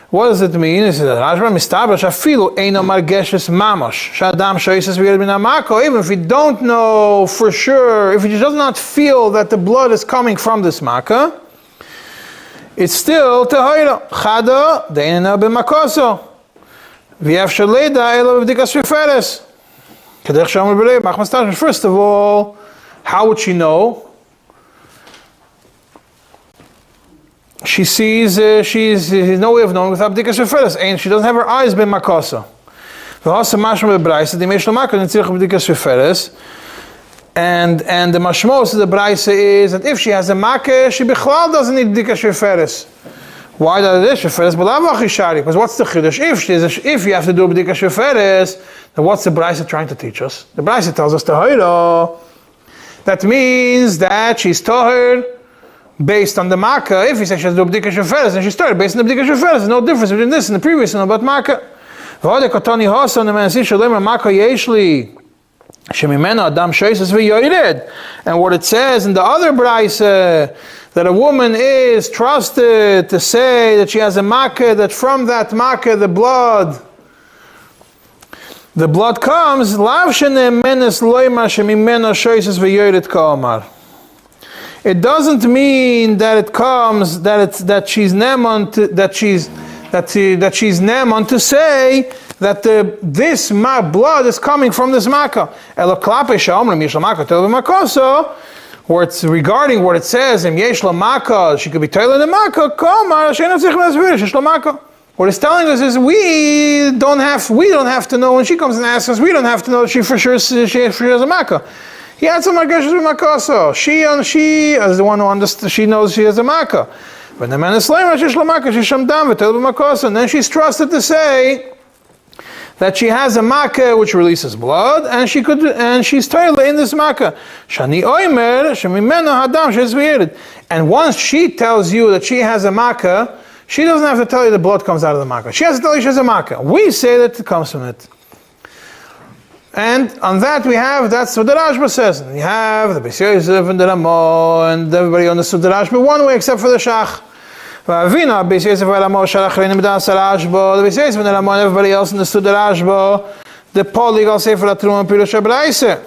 What does it mean? It says Rashba mistabra shafilu eino margeshes mamash. Shadam shoises v'yed min hamako. Even if we don't know for sure, if he does not feel that the blood is coming from this makkah, it's still tehoira. Chada deina b'makoso. First of all, how would she know? She sees, she's no way of knowing without b'dikas sheferes, and she doesn't have her eyes b'makosa. And the mashmos of the Braisa is that if she has a makkah, she bichlal doesn't need b'dikas sheferes. Why does it Shuferes b'lavachi shari? Because what's the chiddush? If you have to do B'dikah Shuferes, then what's the Brisa trying to teach us? The Brisa tells us Tahira. That means that she's Tahir based on the Makkah. If he says she has to do B'dikah Shuferes, then she's Tahir based on the B'dikah Shuferes. There's no difference between this and the previous one about Makkah. V'hodek otani hosan the man says Sholem Makkah yeshli. And what it says in the other Brisa, that a woman is trusted to say that she has a makkah, that from that makkah the blood comes. It doesn't mean that it comes that she's neman to say that this blood is coming from this makkah. Where it's regarding what it says in Yesh Makkah, she could be toilet in the makkah. What it's telling us is we don't have to know when she comes and asks us. We don't have to know that she for sure has a makkah. He had some makkahs with makkah, so she as the one who understands, she knows she has a makkah. But the man is slain, and then she's trusted to say that she has a makkah which releases blood, and she's toilet in this makkah. And once she tells you that she has a makkah, she doesn't have to tell you the blood comes out of the makkah. She has to tell you she has a makkah. We say that it comes from it. And on that that's what the Rashba says. And you have the Beis Yosef and the Ramo, and everybody understood the Rashba one way except for the Shach. The Beis Yosef and the Ramo and everybody else understood the Rashba, the polygal Sefer HaTruma Pirush HaBraisa.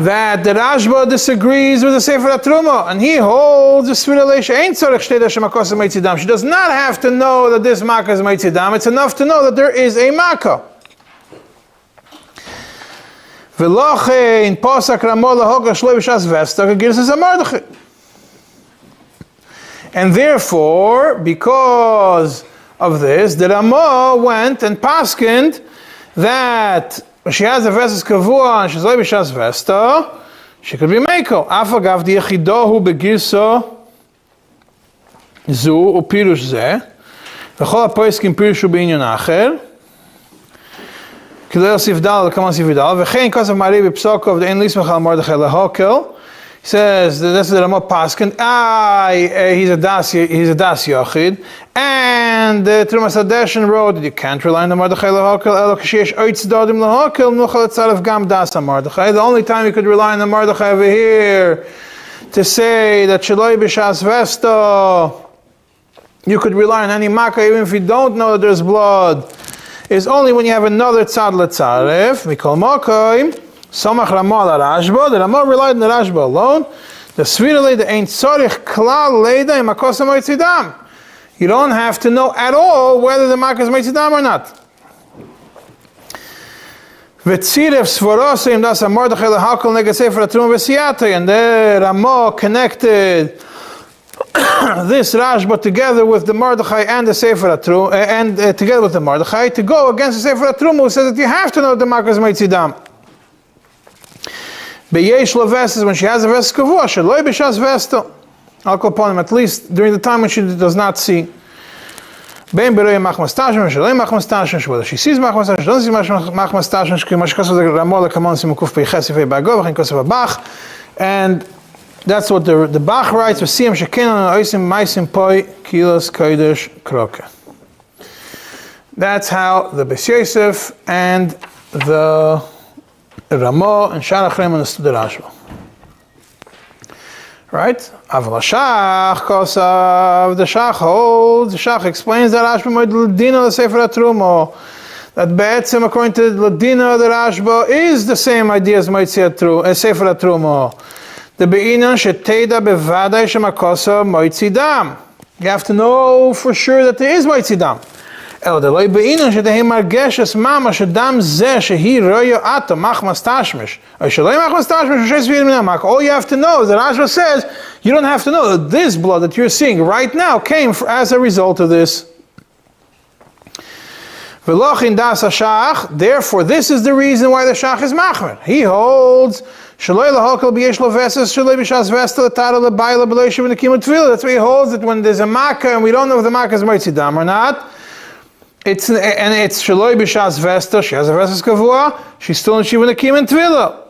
That the Rashba disagrees with the Sefer HaTruma, and he holds the Svira Leisha Ein Tzorech Shtei Dashem Makos Meitzidam. She does not have to know that this makkah is Meitzidam. It's enough to know that there is a makkah. V'lochein Posak Ramo Lahoga Shloi B'Shas Vesta Girsas HaMordechai. And therefore, because of this, the Rama went and paskined that she has a vesas kavua and she's like b'shas vesta, she could be meiko. Afagav di yechidohu begirso zu upirush zeh, v'chol hapoiskim pirushu b'inyon acher, Kolel sifdal kaman sifdal, v'chein kosav mari b'psokov de'en lismach al Mordechai lehokel. He says that's the Rama Paskin. He's a das Yochid, and the Trumas Hadeshin wrote that you can't rely on the Mordechai Lahokel. Elo kashesh oitz dadim lahokel nuchal etzaref gam das Mordechai. The only time you could rely on the Mordechai over here to say that sheloi b'shas vesta, you could rely on any makkah even if you don't know that there's blood, is only when you have another tzad letzaref. Mikol mokoim. Samach Ramah la Rashba, the Ramah relied on the Rashba alone. The Svira Leida ain't Tzorich Klal Leida in Makosa Moitzidam. You don't have to know at all whether the makkah is Moitzidam or not. V'tziref Svorosim das Mordechai lahakol neged Sefer HaTruma v'siyatei, and the Ramah connected this Rashba together with the Mordechai and the Sefer HaTruma, and together with the Mordechai to go against the Sefer HaTruma, who says that you have to know the makkah is Moitzidam. Beyesh Lavestas, when she has a vest kavua, sheloi b'shas vesta. I'll call upon him at least during the time when she does not see. Bein beroi machmas tashmish, sheloi machmas tashmish, whether she sees machmas tashmish, doesn't see machmas tashmish, k'mash kosav the Ramah lekamon simukuf b'yiches yifei ba'agov, v'chein kosav ha'bach. And that's what the Bach writes, v'siyam shekenon oisim maisim poi kilos kodesh kroke. That's how the Beis Yosef and the Ramah and Shar Achrayim understood the Rashba. Right? Aval Shach kosav, the Shach holds, the Shach explains that Rashba moed l'dina the Sefer HaTruma, that be'etzem according to l'dina the Rashba is the same idea as Sefer HaTruma. The be'inan sheteida bevadai shemakosa moitzidam. You have to know for sure that there is moitzidam. All you have to know, the Rashba says, you don't have to know that this blood that you're seeing right now came as a result of this. V'lochin das hashach. Therefore, this is the reason why the shach is machmer. He holds shaloi lahokal b'yesh lo vesas shaloi b'shas vesta l'tara l'bayla b'lo yeshiv v'nekim l'tfilah. That's why he holds that when there's a makkah and we don't know if the makkah is moitzi dam or not, it's shaloi b'shas vesta. She has a vesas kavua. She's still in yeshiv v'nekim and tfilah.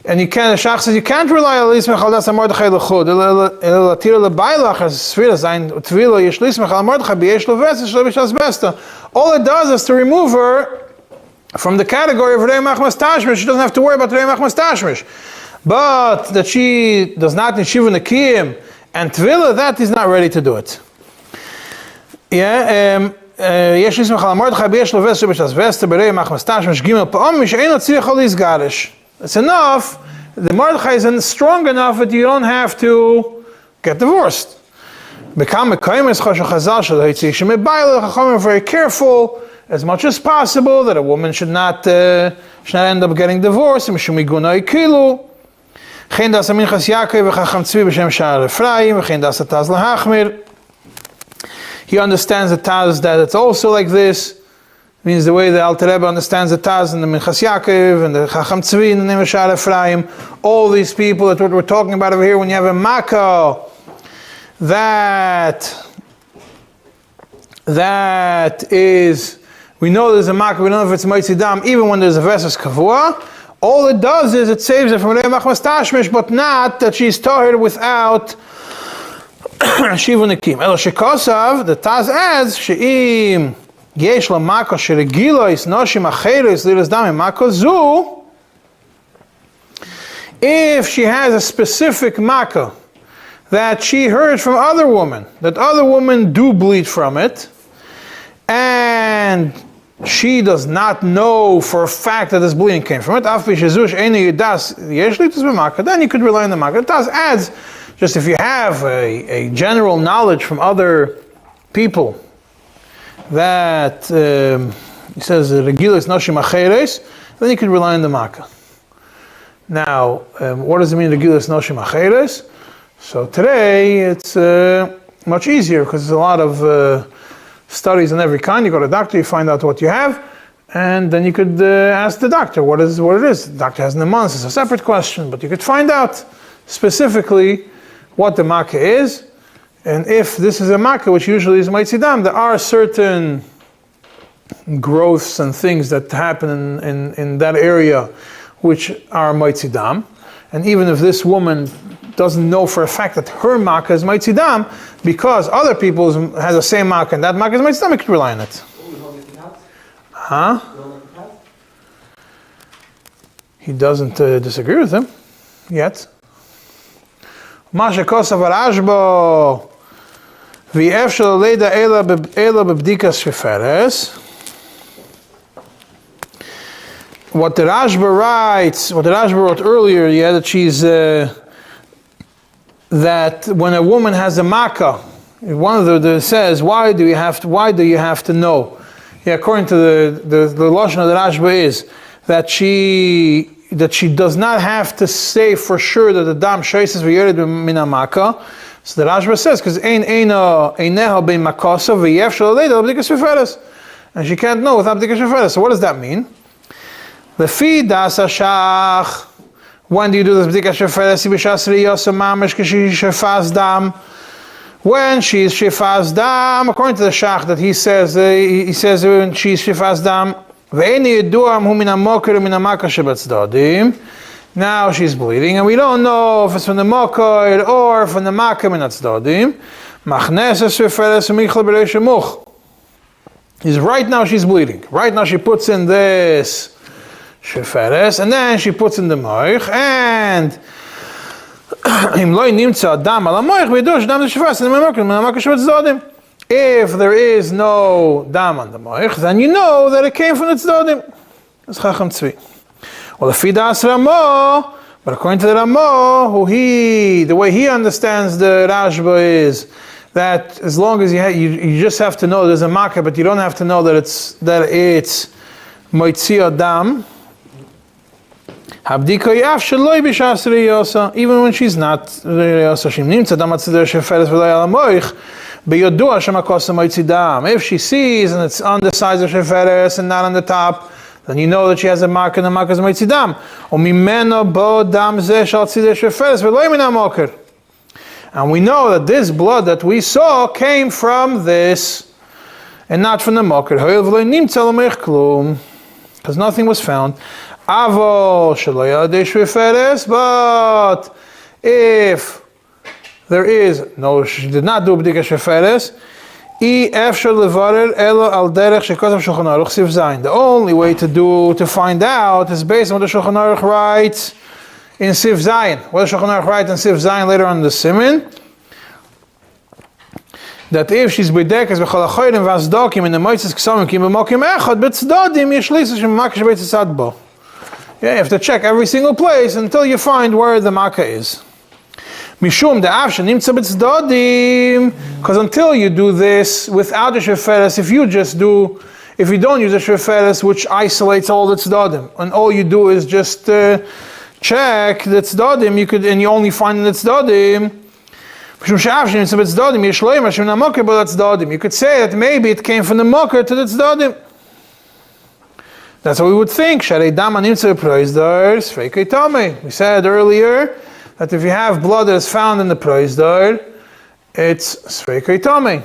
And you can't, the shach says you can't rely on lismech al das Mordechai l'chud. El latira l'baylach as sfira zayin tefila yesh lismech al Mordechai b'yesh lo vesas shlo b'shas besta. All it does is to remove her from the category of Rei Machmas Tashmish. She doesn't have to worry about Rei Machmas Tashmish. But that she does not need shiva nekiyim and tefila, that is not ready to do it. Yeah. Yesh lismech al Mordechai b'yesh lo vesas shlo b'shas besta b'Rei Machmas Tashmish gimel pa'om mishe'eno tzirich al izgarish. It's enough. The Mordechai isn't strong enough that you don't have to get divorced. Become a kaimis chashal chazal shel hitzishim ebayla. Chachamim are very careful as much as possible that a woman should not end up getting divorced. Mishum iguna ikilu. Chen das aminchas Yaakov v'chacham tzvi b'shem Sha'ar Ephraim v'chen das ataz lahachmir. He understands the taz that it's also like this. Means the way the Alter Rebbe understands the Taz and the Minchas Yaakov and the Chacham Tzvi and the name of Sha'ar Ephraim, all these people, that's what we're talking about over here. When you have a makkah, that is, we know there's a makkah, we don't know if it's Moitzi Dam, even when there's a Vesas Kavua. All it does is it saves it from Rei Machmas Tashmish, but not that she's tahir without Shiva Nekim. Elo Shekosav, the Taz adds, She'im Yesh la makkah sheregila is noshim acheres liras dam makkah zu. If she has a specific makkah that she heard from other women, that other women do bleed from it, and she does not know for a fact that this bleeding came from it, then you could rely on the makkah. It does adds, just if you have a general knowledge from other people, that he says regilas noshim acheres, then you can rely on the makkah. Now, what does it mean regilas noshim acheres? So today it's much easier because there's a lot of studies on every kind. You go to the doctor, you find out what you have, and then you could ask the doctor what it is. The doctor has pneumonitis, it's a separate question, but you could find out specifically what the makkah is. And if this is a makkah, which usually is Moitzi Dam, there are certain growths and things that happen in that area which are Moitzi Dam. And even if this woman doesn't know for a fact that her makkah is Moitzi Dam, because other people has the same makkah and that makkah is Moitzi Dam, you can rely on it. Huh? He doesn't disagree with him yet. Masha Kosav Arashbo. V'efshel leida ela bebdika shpeferes. What the Rashba writes, what the Rashba wrote earlier, that she's that when a woman has a makkah, one of the says, why do you have to know? Yeah, according to the lashon of the Rashba is that she does not have to say for sure that the dam sheises v'yered min makkah. So the Rashba says, because eineha bein makasa v'yefshel leida b'dika shpeferes, and she can't know without b'dika shpeferes. So what does that mean? Lefi das hashach. When do you do this b'dika shpeferes? B'shas riyos mamish k'shi shefaz dam. When she is shefaz dam, according to the shach that he says when she is shefaz dam, ve'eni yeduam hu min hamoker min hamakah shebetzdadim. Now she's bleeding, and we don't know if it's from the mokoir or from the makkah min hatzdadim. Machneses shpeferes u'michla b'rei shemuch. Is right now she's bleeding. Right now she puts in this shpeferes, and then she puts in the moich, and if there is no dam on the moich, then you know that it came from the tzdodim. That's Chacham Tzvi. Well, the Fidas Ramo, but according to the Ramo, the way he understands the Rashba is that as long as you just have to know there's a makkah, but you don't have to know that it's Moitzi Dam. Even when she's not, Beyodua shemakosa moitzidam. If she sees and it's on the sides of sheferes and not on the top, then you know that she has a mark and the mark is moitzidam. Umimeno bo dam ze shal tzidei sheferes v'lo min hamoker. And we know that this blood that we saw came from this and not from the moker. Because nothing was found. But if there is no, she did not do b'dika sheferes, the only way to find out is based on what the Shulchan Aruch writes in Sif Zayin. What does Shulchan Aruch write in Sif Zayin later on in the Siman? That if she's bedekas b'chol ha'choyrim v'azdokim in the moitzes k'samim kim b'mokim echad b'tzdodim yishlisus shem makish b'tzitzad bo. Yeah, you have to check every single place until you find where the makkah is. Mishum de'av shenimtza b'tzdodim, because until you do this without the sheferes, if you don't use a sheferes which isolates all the tzdodim, and all you do is just check the tzdodim, you only find the tzdodim. You could say that maybe it came from the mocker to the tzdodim. That's what we would think. We said earlier that if you have blood that is found in the proizdar, it's sfeikei tamei.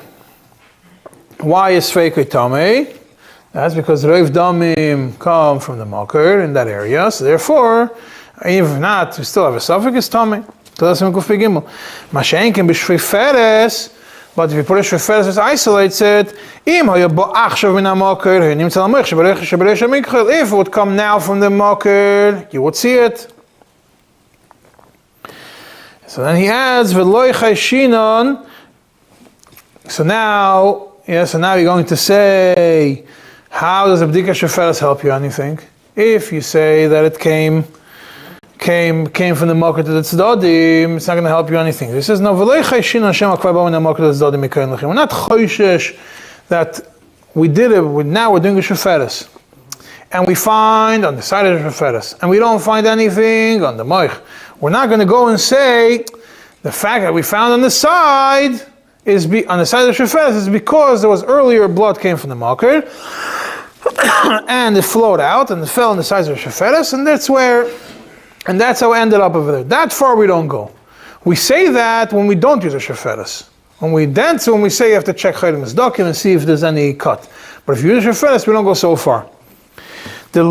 Why is sfeikei tamei? That's because reiv damim come from the mocker in that area. So therefore, if not, we still have a suffix tamei. But if you put a sheferes that isolates it, if it would come now from the mocker, you would see it. So then he adds, so now you're going to say, how does a b'dika sheferes help you anything? If you say that it came from the mocker to the tzdodim, it's not going to help you anything. He says, no, we're not choishesh that we did it, now we're doing a sheferes. And we find on the side of the sheferes, and we don't find anything on the moich. We're not going to go and say, the fact that we found on the side on the side of the sheferes is because there was earlier blood came from the mocker, and it flowed out, and it fell on the sides of the sheferes, and that's how we ended up over there. That far we don't go. We say that when we don't use a sheferes. When we say you have to check chayrim zdokim and see if there's any cut. But if you use a sheferes, we don't go so far. The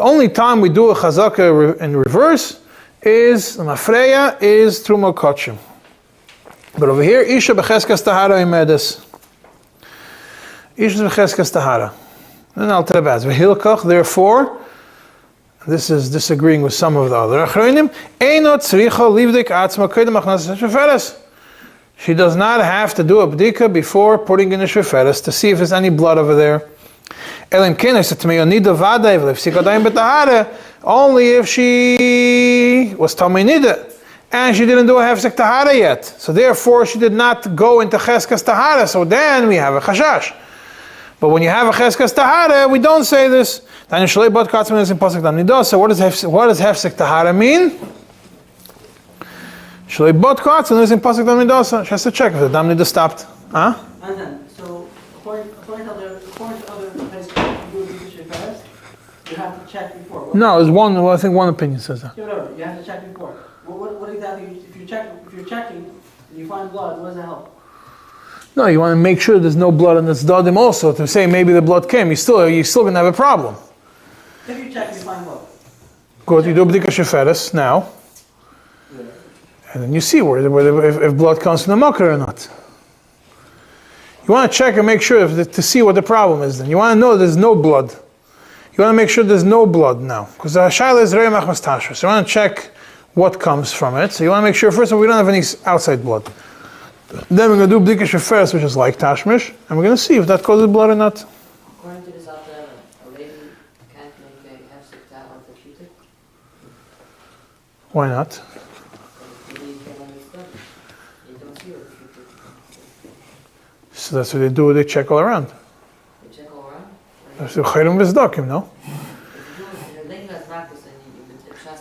only time we do a chazaka in reverse is the mafreya is trumo kachim. But over here, isha becheskas tahara imedes. Isha becheskas tahara. And I'll tell you about it. Therefore, this is disagreeing with some of the other achronim. She does not have to do a b'dika before putting in a sheferes to see if there's any blood over there. Only if she was tamei nida and she didn't do a hefsek tahara yet. So therefore, she did not go into cheskas tahara. So then we have a chashash. But when you have a cheskas tahara, we don't say this. So what does hefsek tahara mean? She has to check if the dam nida stopped. Huh? And then, so according to other you have to check before. No, there's one. Well, I think one opinion says that. Yeah, whatever. You have to check before. What exactly? If you're checking and you find blood, what does that help? No, you want to make sure there's no blood in the tzdadim also to say maybe the blood came. You're still going to have a problem. If you check, you find blood. Good, you do b'dika sheferes now, and then you see if blood comes from the mocker or not. You want to check and make sure to see what the problem is. Then you want to know there's no blood. You want to make sure there's no blood now, because the shaila is rei machmas tashris. So you want to check what comes from it. So you want to make sure first of all we don't have any outside blood. Then we're going to do b'dika sheferes, which is like tashmish, and we're going to see if that causes blood or not. According to this, a lady can't make a hefsek tahara for shooting. Why not? So that's what they do. They check all around. They check all around. That's chayrim v'zdokim, no?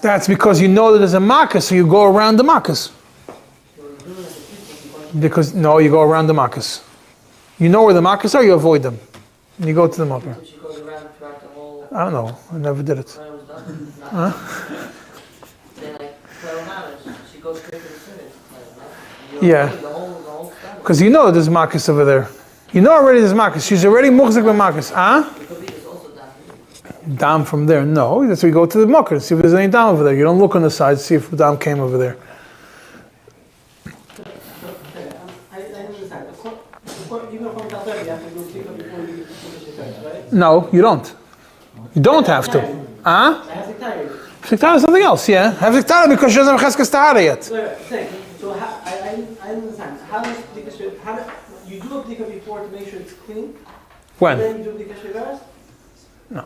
That's because you know that there's a makkah, so you go around the makkahs. Because, no, you go around the makas. You know where the makas are, you avoid them. And you go to the makar. She goes around throughout the whole. I don't know, I never did it. When it was done. Huh? They like Kolel Mamas. She goes straight to the city. Yeah. The whole stuff. Because you know there's makas over there. You know already there's makas. She's already muhzik with makas. Huh? It could be there's also dam. Dam from there. No, that's where you go to the makar, see if there's any dam over there. You don't look on the side to see if the dam came over there. I understand. You're going to point out that you have to do before you do the right? No, you don't. You don't have to. Huh? I have to tell you. Siktara is something else, yeah. Have siktara because she doesn't have cheskas tahara yet. So I understand. How does you do a bdika before to make sure it's clean? When? Then you do bdika sheveres? No.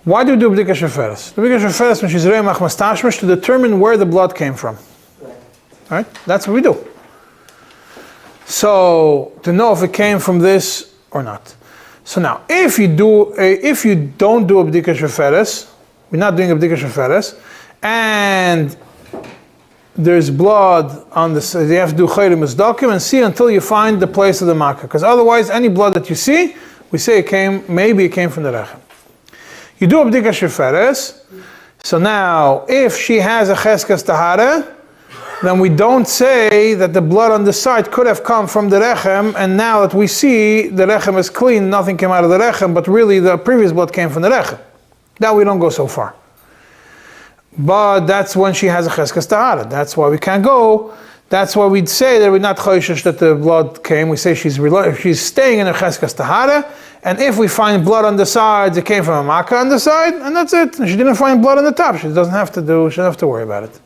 Why do we do bdika sheferes? The bdika sheferes when she's roueh machmas tashmish to determine where the blood came from. Right. Right? That's what we do. So to know if it came from this or not. So now, if you don't do a bdika sheferes, we're not doing a bdika sheferes, and there's blood on the side, you have to do chayrim misdakim and see until you find the place of the makkah. Because otherwise, any blood that you see, we say maybe it came from the rechem. You do a bdika sheferes. So now, if she has a cheskas tahara, then we don't say that the blood on the side could have come from the rechem, and now that we see the rechem is clean, nothing came out of the rechem, but really the previous blood came from the rechem. That we don't go so far. But that's when she has a cheskas tahara. That's why we can't go. That's why we'd say that we're not choishish that the blood came. We say she's staying in her cheskas tahara, and if we find blood on the sides, it came from a makkah on the side, and that's it. And she didn't find blood on the top. She doesn't have to worry about it.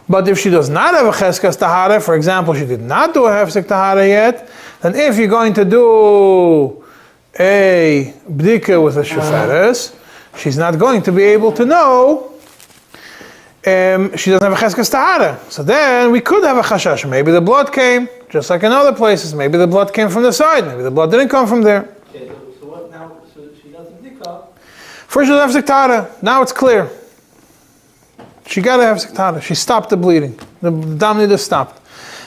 But if she does not have a cheskas tahara, for example, she did not do a hefsek tahara yet, then if you're going to do a bdika with a sheferes, she's not going to be able to know she doesn't have a cheskas tahara. So then we could have a chashash. Maybe the blood came, just like in other places. Maybe the blood came from the side. Maybe the blood didn't come from there. Okay, so what now? So she does the bdika. First she doesn't have tahara. Now it's clear. She got to have tahara. She stopped the bleeding. The dam needed stopped.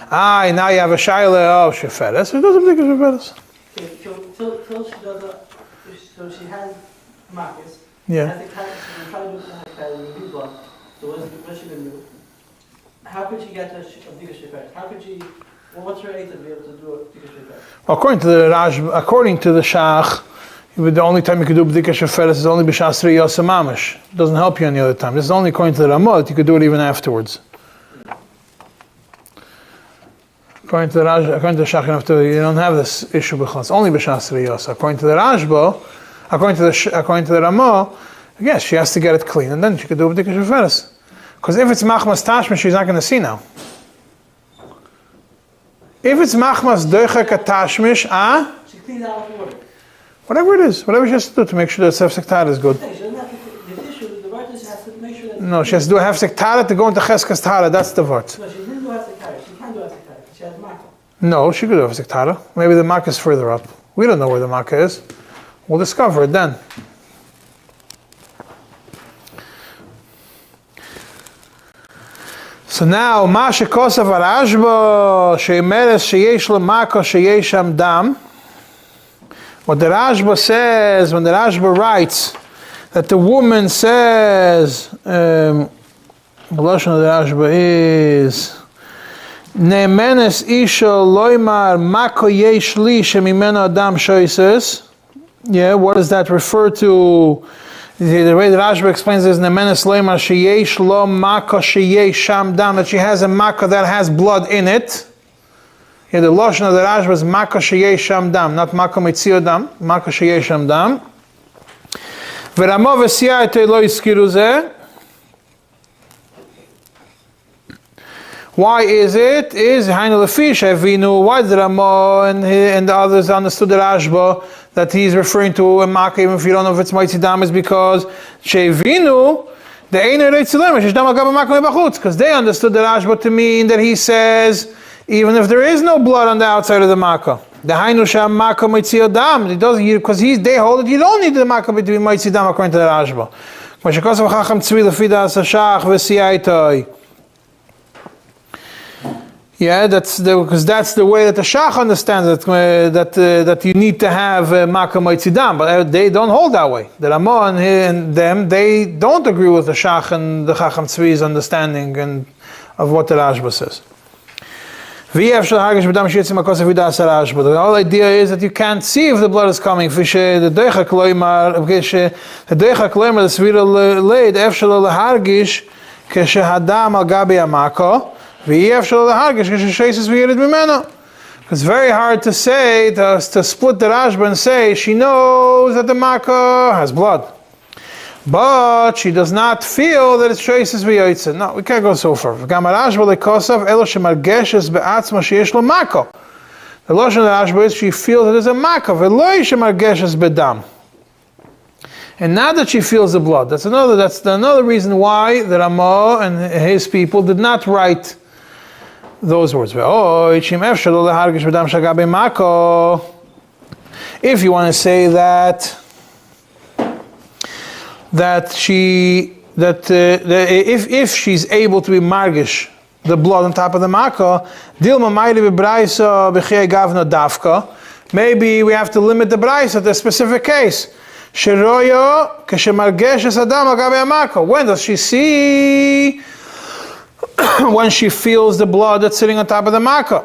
Now you have a shaila of sheferes. She doesn't bdika sheferes. Okay, till she does so she has makkahs. Yeah. Has the try to do the new blood. So what's she going to do? How could she get a bdika sheferes? How could she? Well, what's her age to be able to do a bdika sheferes? According to the shach, the only time you could do bdika sheferes is only b'shas riyos mamish. It doesn't help you any other time. This is only according to the Ramah that you could do it even afterwards. According to the shach, you don't have this issue b'chol. It's only b'shas riyos. According to the Rashba, according to the Ramah, yes, she has to get it clean, and then she could do bdika sheferes. Because if it's machmas tashmish, she's not going to see now. If it's machmas doichak tashmish, She cleans out with water. whatever it is, whatever she has to do to make sure that hefsek tahara is good. She doesn't have to, the issue, the writer has to make sure that... No, she has to do hefsek tahara to go into cheskas tahara. That's the vart. No, she didn't do hefsek tahara. She can't do hefsek tahara. She has makkah. No, she could do hefsek tahara. Maybe the makkah is further up. We don't know where the makkah is. We'll discover it then. So now, ma shekosav arashba shemeres sheyesh lo makkah sheyesh sham dam. What the Rashba says, when the Rashba writes that the woman says, the lashon of the Rashba is Ne'emenes isha loymar mako yesh li shemimeno adam shoises. Yeah, what does that refer to? The way the Rashba explains is Ne'emenes loymar sheyesh lo mako sheyesh sham dam, that she has a mako that has blood in it. Yeah, the lashon of the Rashba is mako sheyesh sham dam, not mako metzio dam, mako sheyesh sham dam. V'Ramah v'siyah lo izkiru zeh. Why is it? Is hainu lefi shevinu? Why did Ramah and the others understood the Rashba that he's referring to a mako, even if you don't know if it's metzio dam, is because shevinu the einu reitzilem shesh dam agam mako mebachutz, because they understood the Rashba to mean that he says, even if there is no blood on the outside of the makkah, the hainu sham makkah metzio dam, it doesn't, because they hold it. You don't need the makkah to be metzio dam according to the Rashba. Mashikosav chacham tzvi lefi das hashach v'siyaitai. Yeah, because that's the way that the Shach understands it, that you need to have Maka Moitzidam, but they don't hold that way. The Ramah and them, they don't agree with the Shach and the Chacham Tzvi's understanding of what the Rashba says. The whole idea is that you can't see if the blood is coming. The Deicha Kloimer, the Svira Leid, Efshel Lehargish, Keshehadam al Gabi Amako. It's very hard to say, to split the Rashba and say she knows that the Makkah has blood, but she does not feel that it's traces v'yoytze. No, we can't go so far. The Lashon of the Rashba is she feels that there's a Makkah, and not that she feels the blood. That's another reason why the Ramah and his people did not write those words. If you want to say that if she's able to be margish the blood on top of the makkah, maybe we have to limit the braisa to a specific case. When does she see? When she feels the blood that's sitting on top of the makkah.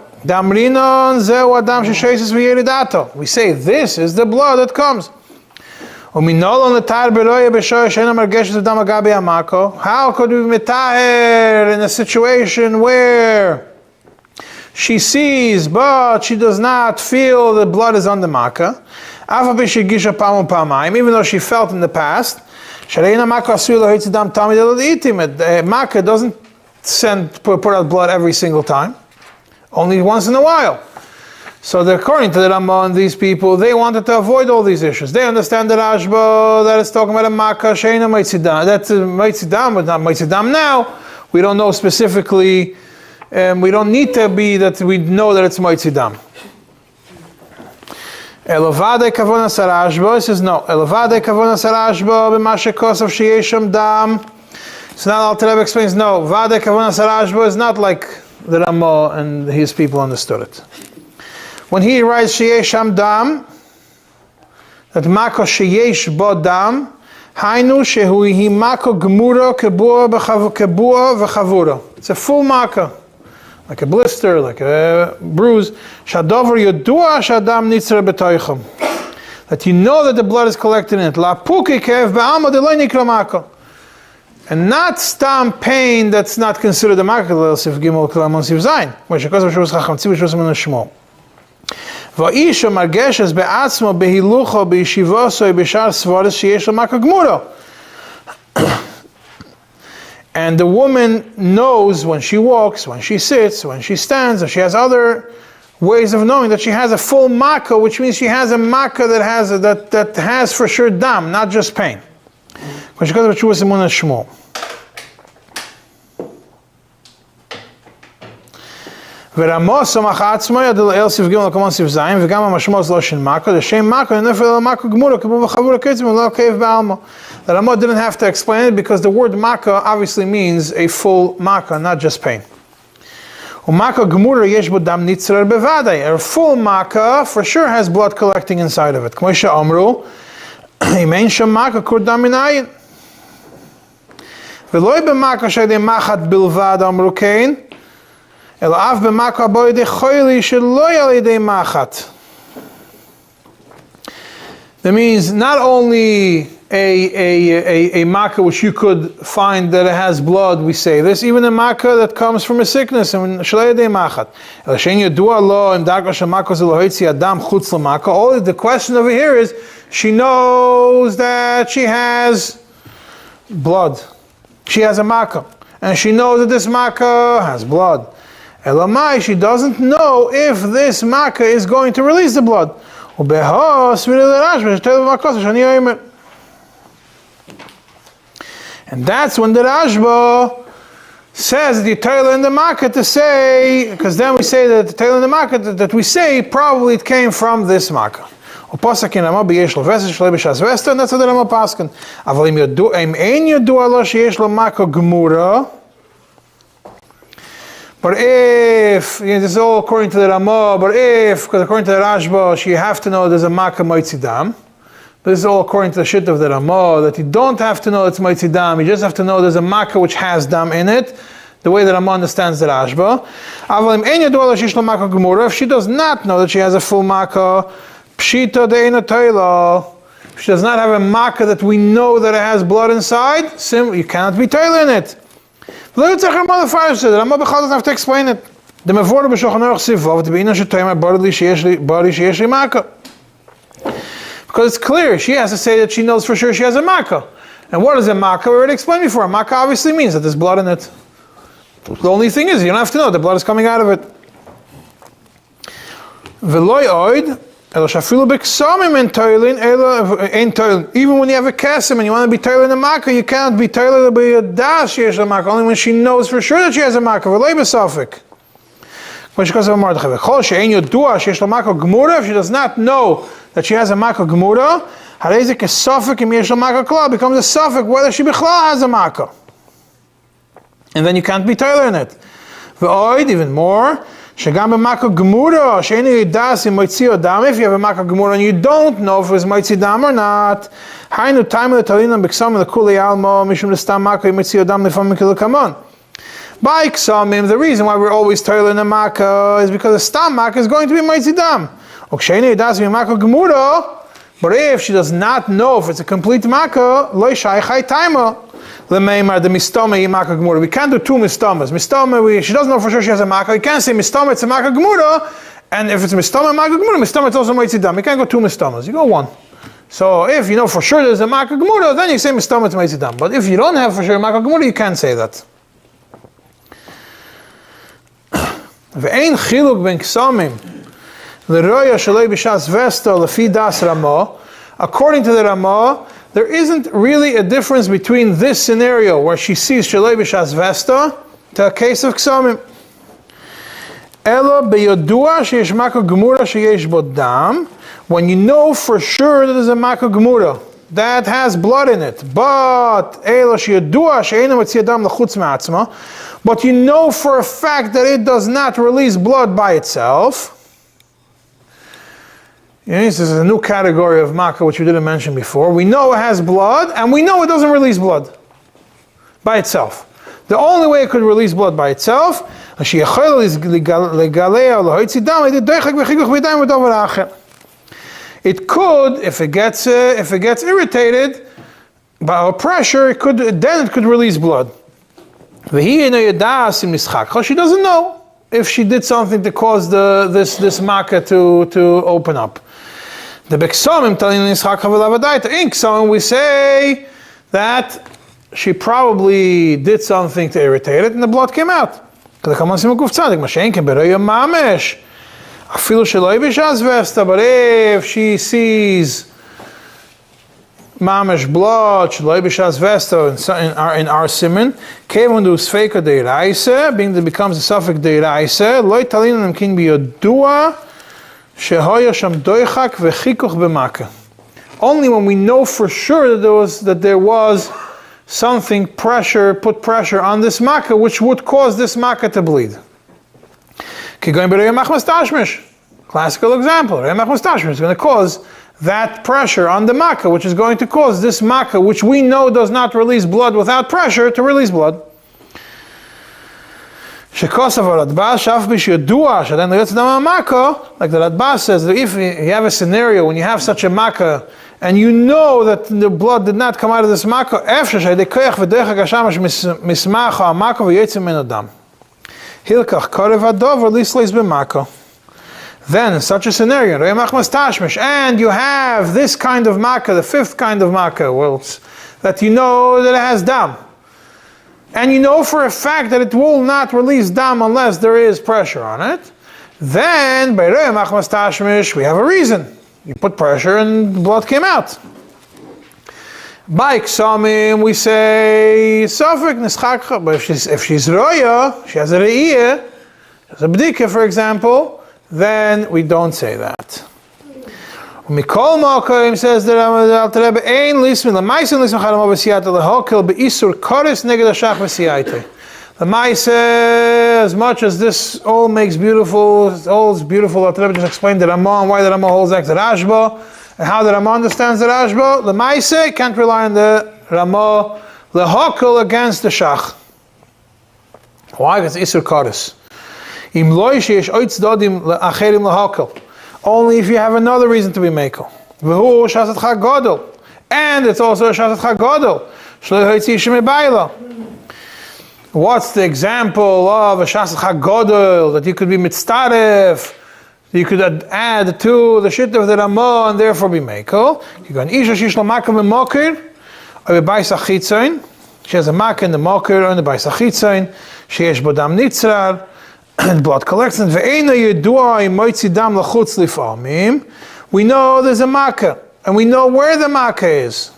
We say this is the blood that comes. How could we mitaher in a situation where she sees but she does not feel the blood is on the makkah, even though she felt in the past? Makkah doesn't put out blood every single time, only once in a while. So according to the Ramah and these people, they wanted to avoid all these issues. They understand the Rashba that it's talking about a Makkah sheina meitzidam. That's meitzidam, but not meitzidam now. We don't know specifically. We don't need to be that we know that it's meitzidam. Elovade kavona sarashba says no. Elovade kavona sarashba b'mashekos of sheyesham dam. So now Alter Rebbe explains, no, Vade Kavana Sarashba is not like the Ramah and his people understood it. When he writes Sheyesh Sham Dam, that Mako Sheyesh Bo Dam, Hainu Shehu Hi Mako Gemura Kebua V'Chavura. It's a full Mako, like a blister, like a bruise. Shadover Yodua Shadam Nitzra B'Toicham. That you know that the blood is collected in it. La Puki Kev Ba'ama Deloi Nikra Mako. And not stam pain that's not considered a makkah, sif gimel klamon sif zayin. Which because of Shus Chacham Tzvi Shus Min Shmo. Va'isha margeshes be'atzmo behilucho be'yishivoso be'shar svaris sheyesh l'makkah gmuro. And the woman knows when she walks, when she sits, when she stands, and she has other ways of knowing that she has a full makkah, which means she has a makkah that has for sure dam, not just pain. Which because of Shus Min Shmo. ורמוס סמך עצמו ידל אל סif gimel כמון סif זין וגם המשמעות לא של מקו, לשם מקו נפל על מקו גמורה כמו וחבור הקצב ולא כאב בעלמה. The Ramah didn't have to explain it because the word maka obviously means a full maka, not just pain. ומקו גמורה יש בו דם ניצרר בוודאי. A full maka for sure has blood collecting inside of it. כמו שאמרו, אם אין שם מקו קור דם מן עין. ולא במקו שידי מחת בלבד אמרו כן, אלא אף במקו הבו ידי חוילי שלא ידי מחת. That means not only a makkah which you could find that it has blood, we say this, even a makkah that comes from a sickness, and shalei de machat. All the question over here is, she knows that she has blood. She has a makkah, and she knows that this makkah has blood. Elamai, she doesn't know if this makkah is going to release the blood. And that's when the Rashba says the Taylor in the market to say, because then we say that the Taylor in the market that we say probably it came from this makkah. And that's what the Rama paskin. But if, this is all according to the Ramah, but if, because according to the Rashba, you have to know there's a Makkah Moitzidam. But this is all according to the shit of the Ramah, that you don't have to know it's Moitzidam, you just have to know there's a Makkah which has Dam in it, the way that Ramah understands the Rashba. If she does not know that she has a full Makkah, Pshita de'ena toila. If she does not have a Makkah that we know that it has blood inside, you cannot be toila in it. The Ramah doesn't have to explain it. The Mevorah b'Shulchan Aruch Sivav, the Beina shetoimer bari sheyesh li Makkah. Because it's clear, she has to say that she knows for sure she has a Makkah. And what is a Makkah? We already explained before. A Makkah obviously means that there's blood in it. The only thing is, you don't have to know the blood is coming out of it. V'loi oid, elo shafilu b'ksamim en toilin, ein toilin. Even when you have a kesem and you want to be toilin a Makkah, you cannot be toilin b'yadah sheyesh la Makkah, only when she knows for sure that she has a Makkah. V'loi b'safik. If she does not know that she has a Makkah Gemura, becomes a suffix whether she Bichlal has a Makkah. And then you can't be Tyler in it. Even more, if you have a Makkah Gemura and you don't know if it was Moitzi Dam or not, by Ksamim, the reason why we're always Tyler in the Makkah is because the Stam Makkah is going to be Moitzi Dam. But if she does not know if it's a complete Makkah, we can't do two mistamas. She doesn't know for sure she has a Makkah. You can't say mistama, it's a Makkah Gemura, and if it's mistama, Makkah Gemura, mistama, it's also Moitzi Dam. You can't go two mistamas, you go one. So if you know for sure there's a Makkah Gemura, then you say mistama, it's Moitzi Dam. But if you don't have for sure a Makkah Gemura, you can't say that. Ve'ein chiluk ben ksamim l'roya shalei b'shas vesta lefi das Ramah. According to the Ramah, there isn't really a difference between this scenario where she sees shalei b'shas vesta to a case of ksamim. Ela beyodua sheyesh makkah gemura sheyesh bo dam. When you know for sure that there's a makkah gemura that has blood in it, but ela sheyodua she'eina metzia dam lechutz ma'atzma. But you know for a fact that it does not release blood by itself. This is a new category of makkah which we didn't mention before. We know it has blood, and we know it doesn't release blood by itself. The only way it could release blood by itself, it could, if it gets irritated by pressure, it could release blood. She doesn't know if she did something to cause this makkah to open up. The Beksamim telling in Ksamim we say that she probably did something to irritate it and the blood came out. But if she sees Mamish blood, Shaloi B'Shas Vesta in our siman, Kevon du Sfeika Deiraisa, being that it becomes a suffix Deiraisa, Loi Talin King Biyodua, Shehoya Sham Doichak Vechikuch B'Makkah. Only when we know for sure that there was something put pressure on this makkah which would cause this makkah to bleed. Classical example, Rea Machmas Tashmish is going to cause that pressure on the makkah, which is going to cause this makkah, which we know does not release blood without pressure, to release blood. Like the Radbaz says, that if you have a scenario when you have such a makkah, and you know that the blood did not come out of this makkah, then in such a scenario, and you have this kind of makkah, the fifth kind of makkah, that you know that it has dam, and you know for a fact that it will not release dam unless there is pressure on it, then by Roya Machmas Tashmish we have a reason. You put pressure and the blood came out. By Ksamim we say Safik Nischakha, but if she's Roya, she has a Re'iyah, she has a B'dika for example, then we don't say that. Mikol Malkoim says that Alter Rebbe Ein Lismin Lamaisin Lismin Chalam Avasiyat Lehokil Beisur Koris Neged Hashach V'Siyaitei. as much as this all makes beautiful, all is beautiful, the Rebbe just explained the Ramah and why the Ramah holds like the Rashba, and how the Ramah understands the Rashba. The Maaseh can't rely on the Ramah lehakol against the Shach. Why? Because it's Isur Kares. Only if you have another reason to be mekel. And it's also a shasat chagodol. What's the example of a shasat chagodol that you could be mitztaref? You could add to the shit of the Ramah and therefore be mekel. You go an isha shish lo makom b'mokir or b'bayis achitzayin. She has a makkah in the mokir or in the bayis achitzayin. She has bodam nitzrar. And blood collection. We know there's a makkah, and we know where the makkah is.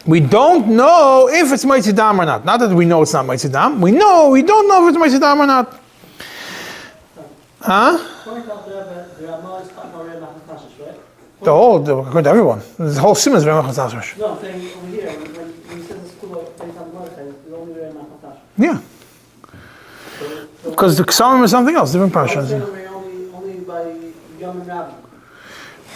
We don't know if it's Meitzidam or not. Not that we know it's not Meitzidam. We don't know if it's Meitzidam or not. Huh? The whole, according to everyone. The whole sim is Ramah Chatzashmash. No, I'm saying over here, when you said the school of it's only Ramah Chatzashmash. Yeah. Because the Ksamim is something else, different parshas. Only by Yom and Rabbi.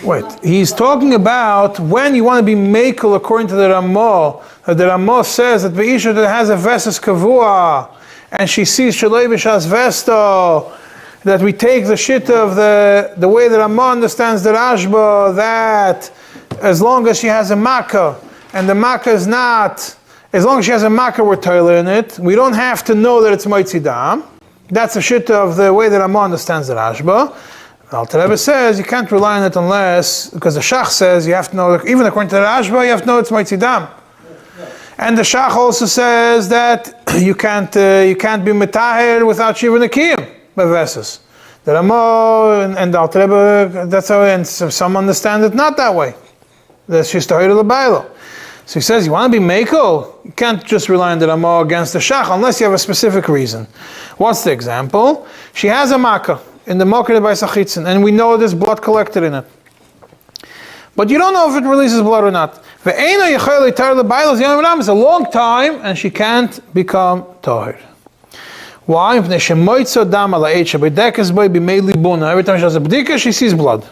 Wait, he's talking about when you want to be mekel according to the Ramah. The Ramah says that the Isha that has a vesas kavua and she sees shalei b'shas vesto, that we take the shit of the way that Ramah understands the Rashba, that as long as she has a makkah and the makkah is not, as long as she has a makkah we're toiler in it, we don't have to know that it's Meitzidam. That's the shit of the way that Ramah understands the Rashba. The Rebbe says you can't rely on it unless, because the Shach says you have to know, even according to the Rashba, you have to know it's Meitzidam. And the Shach also says that you can't be Metahir without Shiva Nekiyim, Bevesis. The Ramah and the Rebbe, that's how, and some understand it not that way. That's just the L'Bailo. So he says, you want to be mekel? You can't just rely on the Ramah against the Shach unless you have a specific reason. What's the example? She has a makkah in the Mokir by Sachitzin, and we know there's blood collected in it. But you don't know if it releases blood or not. It's a long time, and she can't become tahir. Why? Every time she has a b'dika, she sees blood.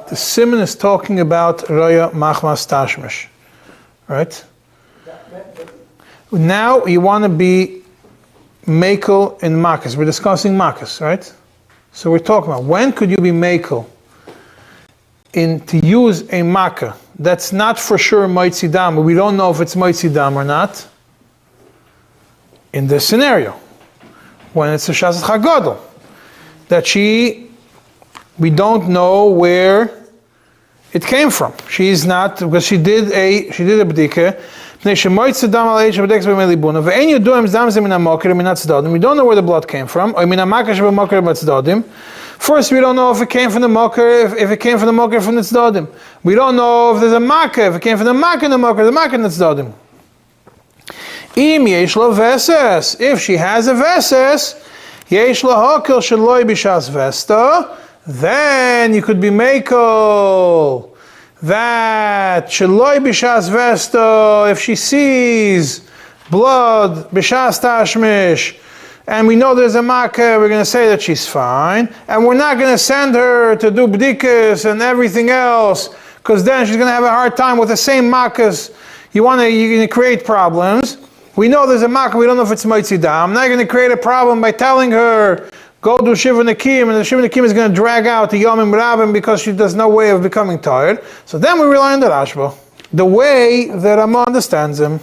The Simon is talking about Roya Machmas Tashmish. Right? Now you want to be mekel in Makkos. We're discussing Makkos, right? So we're talking about when could you be mekel to use a Makkah that's not for sure Meitzidam, but we don't know if it's Meitzidam or not. In this scenario, when it's a Shasat Chagodol, that we don't know where it came from. She's not, because she did a b'dika. We don't know where the blood came from. First, we don't know if it came from the Mokir, if it came from the Mokir from the Tzdadim. We don't know if there's a Makkah, if it came from the Makkah in the Mokir, the Makkah in the Tzdadim. If she has a veses, then you could be mekel that sheloi b'shas vesto, if she sees blood b'shas tashmish, and we know there's a makkah, we're going to say that she's fine, and we're not going to send her to do b'dikas and everything else, because then she's going to have a hard time with the same makkahs. You're going to create problems. We know there's a makkah, we don't know if it's Meitzidam. I'm not going to create a problem by telling her, go do Shiva Nekim, and the Shiva Nekim is going to drag out the Yomim Rabim because she does no way of becoming tired. So then we rely on the Rashba, the way that Ramah understands him.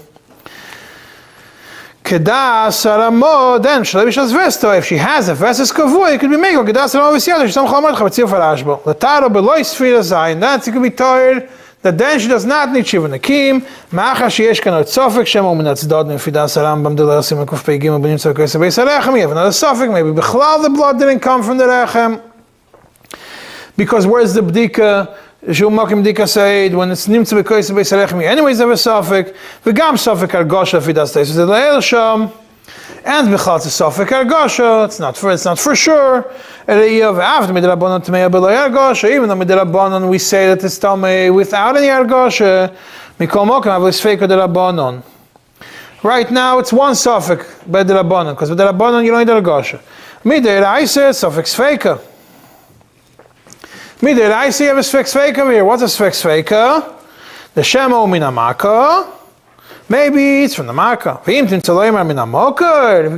Kedas Ramah, then Shalei Vesto, if she has a Veses Kavui, it could be Mego. Kedas Ramah V'siyad, Shtam Chalmad Chabatzil for Rashba. Lataro Beloi Sfira Zayin, that she could be tired. That then she does not need Shiva Nekim. Ma'acha sheyesh kanot sofik shemo min atzdod nefidas Rambam del Rasim Kuf Peigim Benim Tzarkos Beis Rechem. You have another sofik. Maybe bichlal the blood didn't come from the rechem. Because where's the bdika? Shu makim bdika said when it's nimtz bekois Beis Rechem. Anyways, have a sofik. V'gam sofik argosha fidas teis the leil sham. And bichlal it's a sofik argosha. It's not for sure. Even though midirabanan we say that it's tamei without any argosha, Mikol mokem avli sfeika de rabbanon. Right now it's one suffix by the rabbanon, because with the rabbanon you don't need the argosha. Midei raisa suffix sfeika. Midei raisa you have a suffix sfeika over here. What's a suffix sfeika? The shemo min hamaka. Maybe it's from the Makkah. If you're going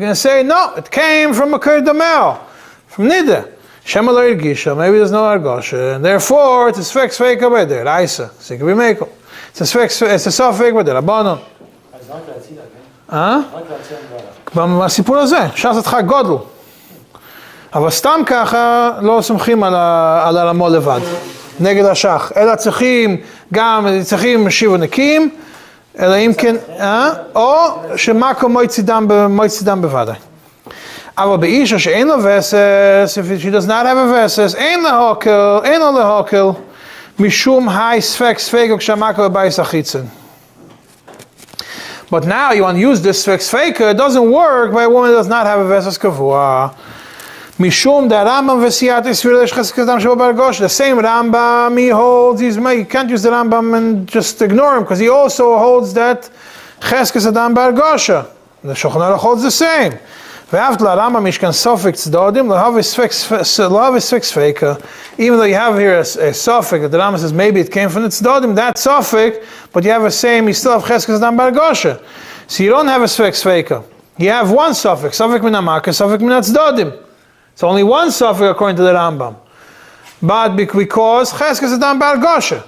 to say, no, it came from a Damel, from Nida. Maybe there's no Argosha, and therefore it's a Sfek Sveka by there, Raisa. It's a Sofek by there, Rabbanon. בסיפור הזה, ש"ס אותך גודל. אבל סתם ככה לא סומכים על הרמו לבד, נגד השח. אלא צריכים שיבו נקים, אלא אם כן, או שמקו מויצידם בוודאי. אבל באישה שאין לו וסס, if she does not have a וסס, אין לו להוקל, משום היי ספק ספקו כשהמקו בבייס החיצן. But now you want to use this sfek sfeika, it doesn't work by a woman that does not have a vesas kavua. Mishum da Rambam v'siyat Yisrael ches kedam shebo bargosh. The same Rambam, he holds, you can't use the Rambam and just ignore him, because he also holds that ches adam bargosha. The Shulchan Aruch holds the same. V'aft la Rambam mishkan suffix tzdodim l'hav sfek sfeika. Even though you have here a suffix that the Rambam says maybe it came from the tzdodim, that suffix, but you have a same, you still have ches adam bargosha. So you don't have a sfek sfeika. You have one suffix min hamaka, suffix min tzdodim. It's only one suffix according to the Rambam. But because ches adam bargosha.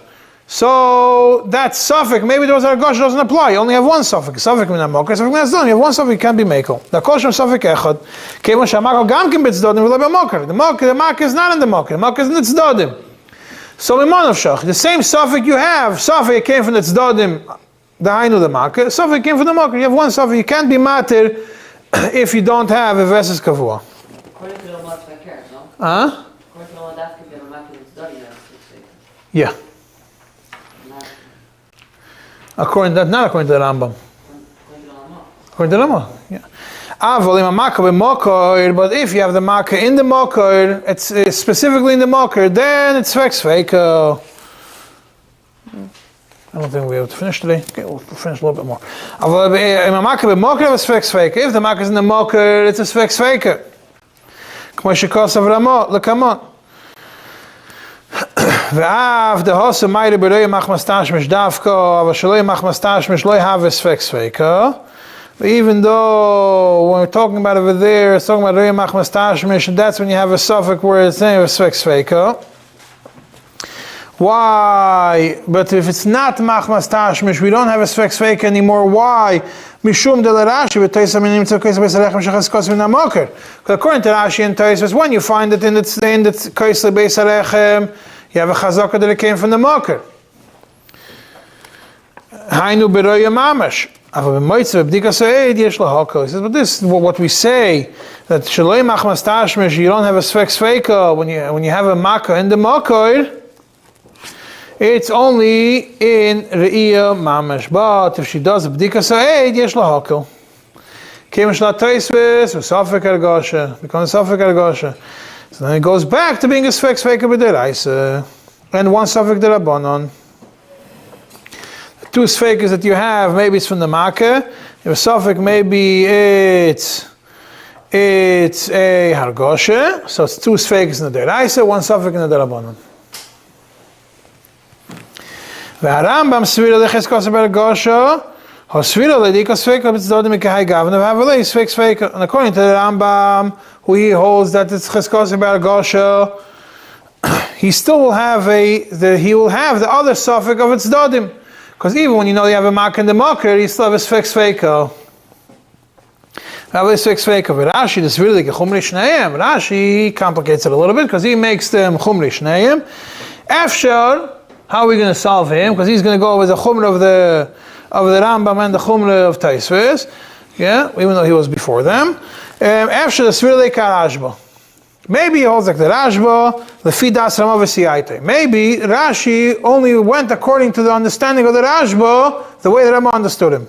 So that suffix, maybe there was argosha, doesn't apply. You only have one suffix. Suffix min hamaka, suffix min tzdodim. You have one suffix, you can't be mekel. The kosher suffix echad. Kevon shamako gam kim b'tzdodim v'lo b'mokar. The mokar is not in the mokar. The mokar is in the tzdodim. So mimonavshach, the same suffix you have, suffix came from the tzdodim, the hainu the mokar. Suffix came from the mokar. You have one suffix. You can't be matir if you don't have a vesas kavua. According to the Lomot Fakir, no? Huh? According to the Lomot Dafka, the Lomot is studying that. Yeah. According to that, not according to the Rambam. According to the Lomot. Yeah. But if you have the makkah in the mokar, it's specifically in the mokar, then it's fake. I don't think we have to finish today. Okay, we'll finish a little bit more. If the makkah is in the mokar, it's a fake. כמו שכוסף לקמות. ואף דהוסו מיירי בלוי מחמת תשמש דווקא, אבל שלוי מחמת תשמש לא יהווה ספק ספקה. Even though when we're talking about over there, it's talking about Rei Machmas Tashmish, and that's when you have a suffix where it's saying Svek Sveka. Why? But if it's not Machmas Tashmish, we don't have a Svek Sveka anymore. Why? Mishum de Rashi v'Toisa minim tzokes b'Salechem shechas kos min hamoker. Because according to Rashi and Toisa, when you find it in the Koisle b'Salechem, you have a chazaka that it came from the moker. Hainu b'roya mamash. He says, but this is what we say, that Shaloi Machmas Tashmish, you don't have a Svek Sveka, when you have a Makkah in the Makkah, it's only in Re'iyah Mamash. But if she does a B'dika Sa'ed, yesh lahakel. Kim Shla Teisves, Safek Argosha, becomes Safek Argosha. So then it goes back to being a Svek Sveka B'deraisa, and one Safek D'Rabbanon. Two sfekas that you have, maybe it's from the Makkah. If a suffix, maybe it's a hargosha. So it's two sfekas in the deraisa, one suffix in the derabanan. V'harambam svira leches hargosha, hosvira ledika sfeka b'tzdodim mikahai gavna v'havalei sfeka. And according to the Rambam, who he holds that it's cheskos hargosha, he still will have the other suffix of its dodim. Because even when you know you have a makkah in the makkah, you still have a sfek sveka. Have a sfek sveka. But Rashi, this is really like a chumri shneim. Rashi complicates it a little bit because he makes them chumri shneim. Afshar, how are we going to solve him? Because he's going to go with the chumra of the Rambam and the chumra of Taisves. Yeah, even though he was before them. Afshar, this is really like a Rashba. Maybe he holds like the Rashba, the Fidas Rama v'Siyaite. Maybe Rashi only went according to the understanding of the Rashba, the way the Rama understood him.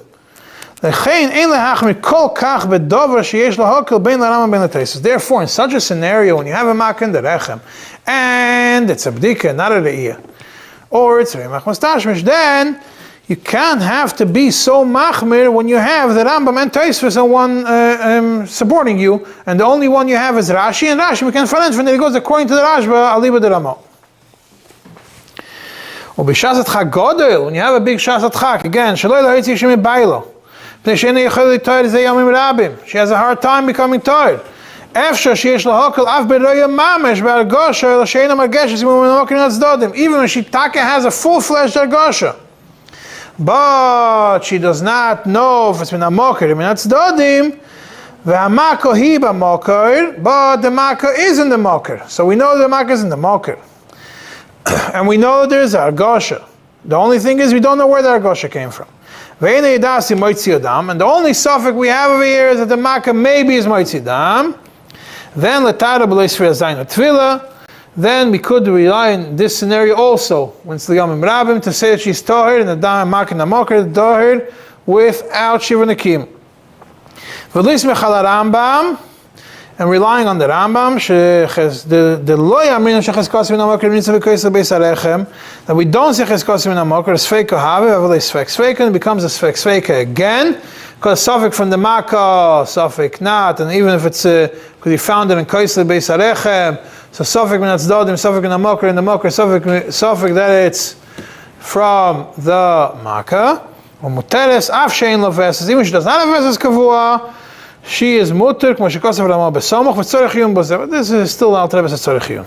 Therefore, in such a scenario, when you have a makkah in the Rechem, and it's a b'dika, not a re'iyah, or it's a Machmas Tashmish, then You can't have to be so machmir when you have the Rambam and Tosfos and one supporting you, and the only one you have is Rashi, and Rashi we can find when it goes according to the Rashba, Aliba de Ramo. When you have a big shasat chak, again, she has a hard time becoming tired. Even when she taka has a full-fledged argosha, but she does not know if it's min hamokir or min hatzdodim, v'hamako hi b'mokir, but the maka is in the mokir. So we know the maka is in the mokir. And we know that there is argosha. The only thing is we don't know where the argosha came from. And the only suffix we have over here is that the maka maybe is moitzi dam. Then letara b'leis zayin tvila. Then we could rely on this scenario also when it's liyamim rabim to say that she's tohir and the dam maka namokir tohir without shiva nakim. V'lis mechal Rambam. And relying on the Rambam, that we don't say cheskos min hamokir, sfeika have, sfeika, and it becomes a sfeika again, because suffix from the Makkah, suffix not, and even if it's because you found it in Kollel beis harechem, so suffix min hatzdodim, suffix min hamokir, and the mokir suffix that it's from the Makkah, or muteres af shein lo veses, even if she does not have veses kavua, she is mutter, kmo shekosav Rama besomoch, v'tzorech yun bozer. This is still al trebes tzorech yun.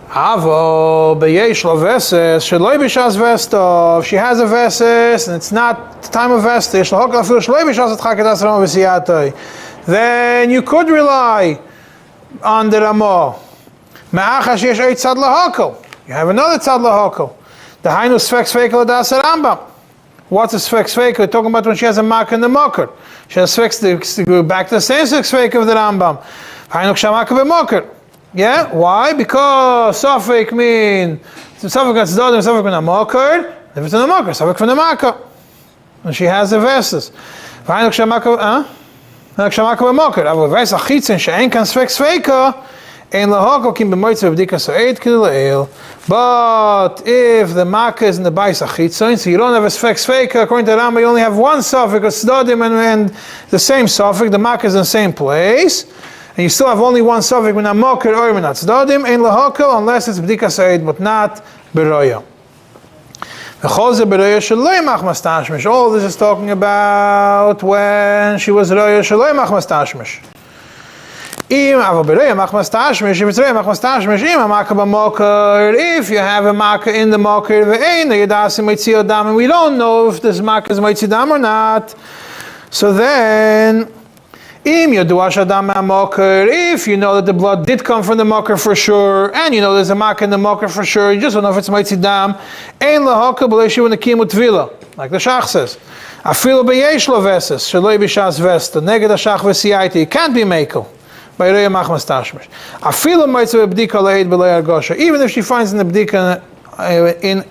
Avo beyesh lo veses, sheloi b'shas vestov. She has a veses, and it's not the time of vestes. Shlohok afilu sheloi b'shas atchakedas Rama v'siyatoi. Then you could rely on the Rama. Me'acha sheyesh oit tzad lahokol. You have another tzad lahokol. The hainu sfek sveikel adas Rambam. What's a sfek sveika? We're talking about when she has a mak in the mokir. She has sfek to go back to the same sfek sveika of the Rambam. Hainuk shamaka b'mokir. Yeah? Why? Because safek mean safek gatzadodim, safek min hamokir. If it's in the mokir, safek from the makkah. And she has the verses. Hainuk shamaka, Hainuk shamaka b'mokir. Avo veis achitzin she'en kan sfek sveika. But if the makkah is in the bais achitzon, so you don't have a sfek sveika, according to the Rambam, you only have one suffix, tzdodim, and the same suffix, the makkah is in the same place, and you still have only one suffix, min hamokir or min tzdodim, ein lahokel, unless it's b'dika seid, but not beroya. All this is talking about when she was roya shaloi machmas tashmish. If you have a makkah in the mokir, and we don't know if this makkah is moitzi dam or not, so then if you know that the blood did come from the mokir for sure, and you know there's a makkah in the mokir for sure, you just don't know if it's moitzi dam, like the Shach says. It can't be mekel. By Roya Machmas Tashmish. Even if she finds in the bdika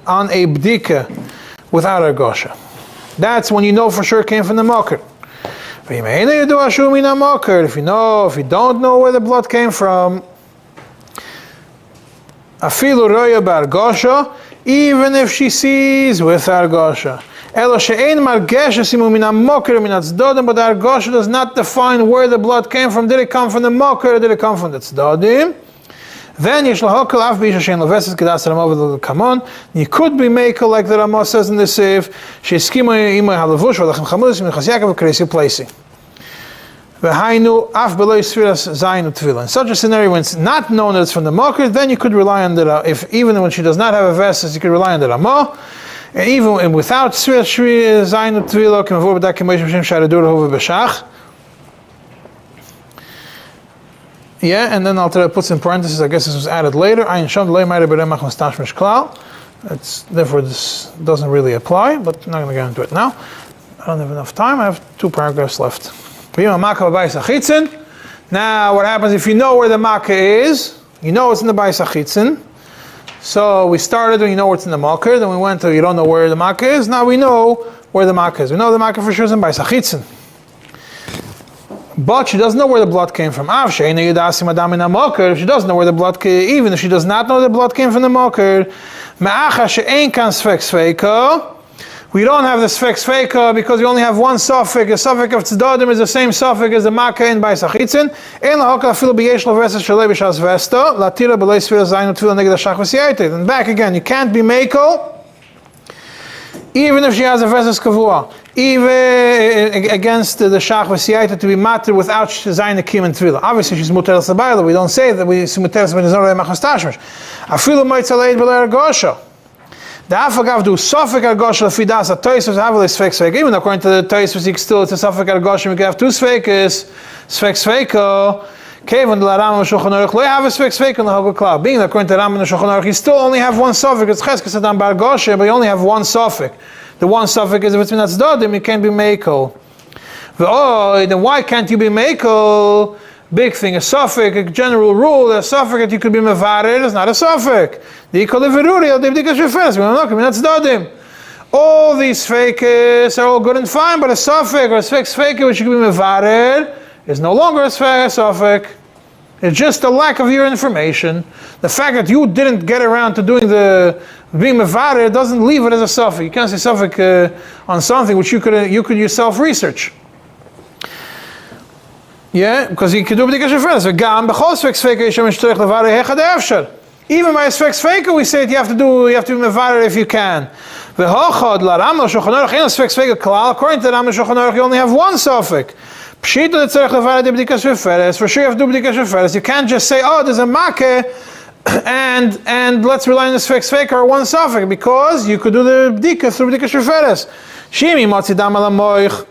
on a bdika without argosha. That's when you know for sure it came from the mokir. If you don't know where the blood came from, afilu roya bargosha, even if she sees with argosha. But the argosha does not define where the blood came from. Did it come from the mokir or did it come from the tzdodim? Then you could be makel like the Ramah says in the Seif. In such a scenario when it's not known that it's from the mokir, then you could rely on the even when she does not have a vesses, you could rely on the Ramah. And even without Shri Zayin Tvila, Kemavur B'dak Kemosh Hashem Sharadur Hove B'Shach. Yeah, and then I'll try to put in parentheses. I guess this was added later. Ayin Shom Lei Ma'ir B'Remach Mastashmish Klal. Therefore, this doesn't really apply, but I'm not going to get into it now. I don't have enough time. I have 2 paragraphs left. Now, what happens if you know where the makkah is? You know it's in the Bais HaChitzin. So we started when you know what's in the makkah, then we went to you don't know where the makkah is. Now we know where the makkah is. We know the makkah for sure is in Bais HaChitzin. but she doesn't know where the blood came from. If she doesn't know where the blood came, even if she does not know the blood came from the moker, we don't have the sfek sveika because we only have one suffix. The suffix of tzdadim is the same suffix as the makkah in by sachitzin. And back again, you can't be meiko even if she has a vesas kavua, even against the shach v'siyaita to be matter without zayin akim and tefillah. Obviously, she's muter sabayla. We don't say that we muter sabayla is not machas tashmish. Afilu moitzaleid b'ler gosha. The afagav do sofik argosha lefidas a toisvus haveli sfek sveika. Even according to the toisvus, you can still it's a sofik argosha. We can have two sveikas, sfek sveika. Kevin the Rambam and Shulchan Aruch lo have a sfek sveika in the Hagel Klav. Being according to the Rambam and Shulchan Aruch, you still only have one sofik. It's cheskes adam bar gosha, but you only have one sofik. The one sofik is if it's minatz dodim, you can't be meiko. Then why can't you be meiko? Big thing, a suffix, a general rule, a suffix that you could be mevarer is not a suffix. The Kolel the Bedika Shufes, we're not coming, that's Dodim. All these fakes are all good and fine, but a suffix or a fake which you could be mevarer is no longer a suffix. It's just a lack of your information. The fact that you didn't get around to doing the being mevarer doesn't leave it as a suffix. You can't say suffix on something which you could yourself research. Yeah, because you can do bedika shefres. Even by a sfek sveika, we say that you have to be mevarer if you can. According to the Rambam Shulchan Aruch, you only have one suffix. For sure, you have to do bedika shefres. You can't just say, oh, there's a makkah, and let's rely on the sfek sveika or one suffix, because you could do the bedika through bedika shefres. Shimi matzidam ala moich.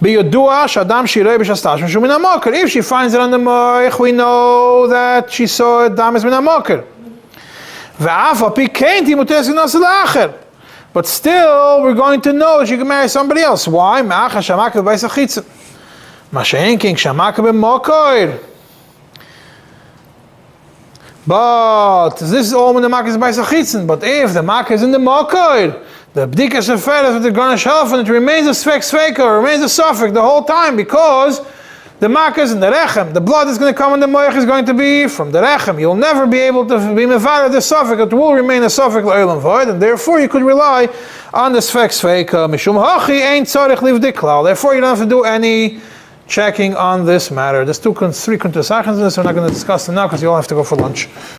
If she finds it on the moich, we know that she saw it damas min hamoker. But still, we're going to know she can marry somebody else. Why? But this is all when the makkah is by sachitzin. But if the makkah is in the moker, the bdika sheferet with the garnish half, and it remains a sfek sveika, or remains a suffix the whole time, because the makkah is in the rechem. The blood is going to come and the moich is going to be from the rechem. You'll never be able to be mevarer the suffix. It will remain a suffix l'olam void, and therefore you could rely on the sfek sveika. Mishum hachi ein tzarich livdiklal. Therefore you don't have to do any checking on this matter. There's three contrasactions in this. We're not going to discuss them now because you all have to go for lunch.